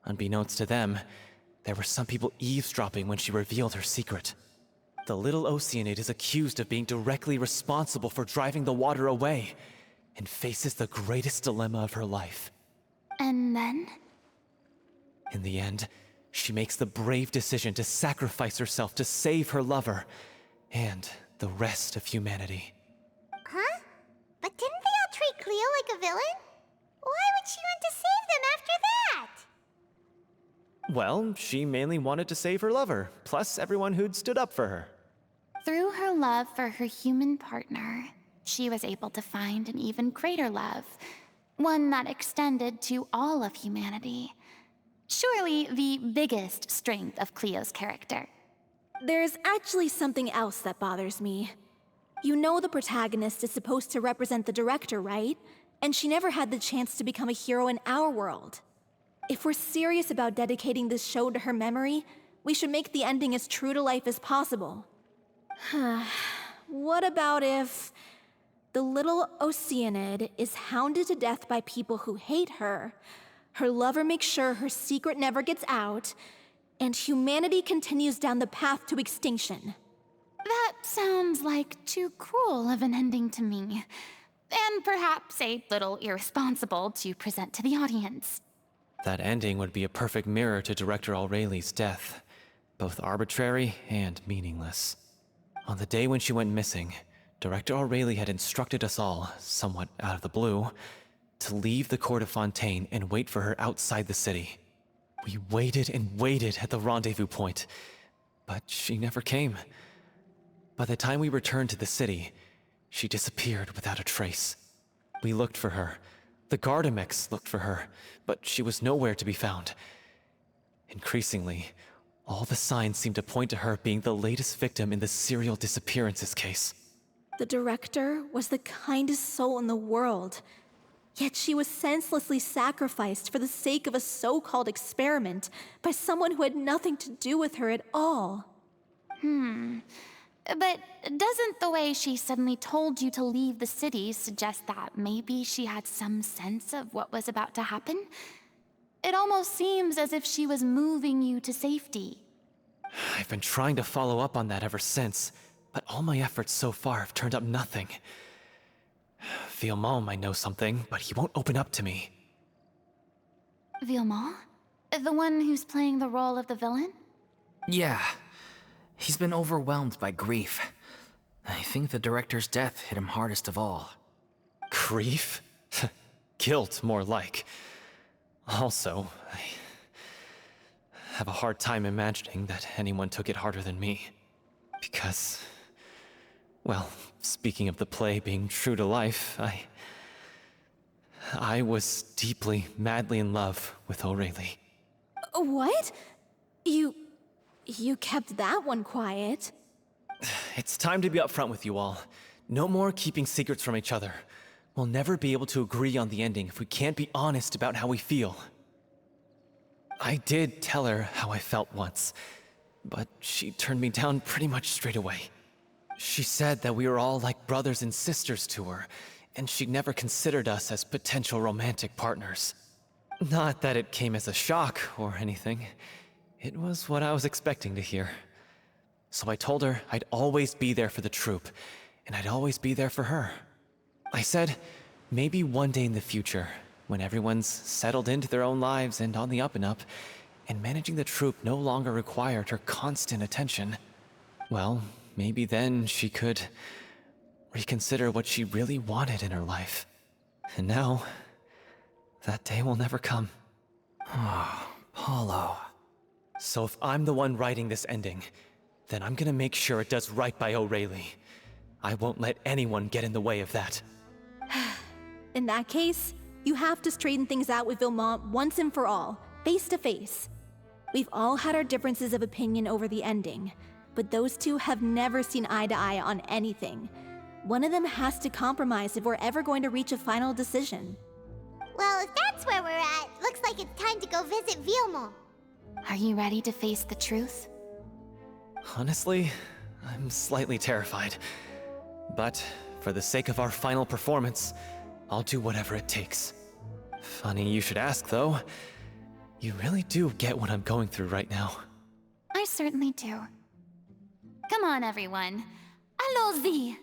unbeknownst to them, there were some people eavesdropping when she revealed her secret. The little Oceanid is accused of being directly responsible for driving the water away, and faces the greatest dilemma of her life. And then? In the end, she makes the brave decision to sacrifice herself to save her lover, and the rest of humanity. Huh? But didn't they all treat Cleo like a villain? Why would she want to save them after that? Well, she mainly wanted to save her lover, plus everyone who'd stood up for her. Through her love for her human partner, she was able to find an even greater love, one that extended to all of humanity. Surely the biggest strength of Cleo's character. There's actually something else that bothers me. You know the protagonist is supposed to represent the director, right? And she never had the chance to become a hero in our world. If we're serious about dedicating this show to her memory, we should make the ending as true to life as possible. What about if the little Oceanid is hounded to death by people who hate her, her lover makes sure her secret never gets out, and humanity continues down the path to extinction? That sounds like too cruel of an ending to me. And perhaps a little irresponsible to present to the audience. That ending would be a perfect mirror to Director Aureli's death, both arbitrary and meaningless. On the day when she went missing, Director Aureli had instructed us all, somewhat out of the blue, to leave the court of Fontaine and wait for her outside the city. We waited and waited at the rendezvous point, but she never came. By the time we returned to the city, she disappeared without a trace. We looked for her. The Gardamex looked for her, but she was nowhere to be found. Increasingly, all the signs seemed to point to her being the latest victim in the serial disappearances case. The director was the kindest soul in the world. Yet she was senselessly sacrificed for the sake of a so-called experiment by someone who had nothing to do with her at all. But doesn't the way she suddenly told you to leave the city suggest that maybe she had some sense of what was about to happen? It almost seems as if she was moving you to safety. I've been trying to follow up on that ever since, but all my efforts so far have turned up nothing. Villemont might know something, but he won't open up to me. Villemont? The one who's playing the role of the villain? Yeah. He's been overwhelmed by grief. I think the director's death hit him hardest of all. Grief? Guilt, more like. Also, I have a hard time imagining that anyone took it harder than me. Because, well, speaking of the play being true to life, I was deeply, madly in love with Aurelie. What? You kept that one quiet. It's time to be upfront with you all. No more keeping secrets from each other. We'll never be able to agree on the ending if we can't be honest about how we feel. I did tell her how I felt once, but she turned me down pretty much straight away. She said that we were all like brothers and sisters to her, and she'd never considered us as potential romantic partners. Not that it came as a shock or anything. It was what I was expecting to hear. So I told her I'd always be there for the troupe, and I'd always be there for her. I said, maybe one day in the future, when everyone's settled into their own lives and on the up and up, and managing the troupe no longer required her constant attention, well, maybe then she could reconsider what she really wanted in her life. And now, that day will never come. Oh, Paulo. So if I'm the one writing this ending, then I'm gonna make sure it does right by Aurelie. I won't let anyone get in the way of that. In that case, you have to straighten things out with Villemont once and for all, face to face. We've all had our differences of opinion over the ending, but those two have never seen eye to eye on anything. One of them has to compromise if we're ever going to reach a final decision. Well, if that's where we're at, looks like it's time to go visit Villemont. Are you ready to face the truth? Honestly, I'm slightly terrified. But for the sake of our final performance, I'll do whatever it takes. Funny you should ask, though. You really do get what I'm going through right now. I certainly do. Come on, everyone. Allons-y!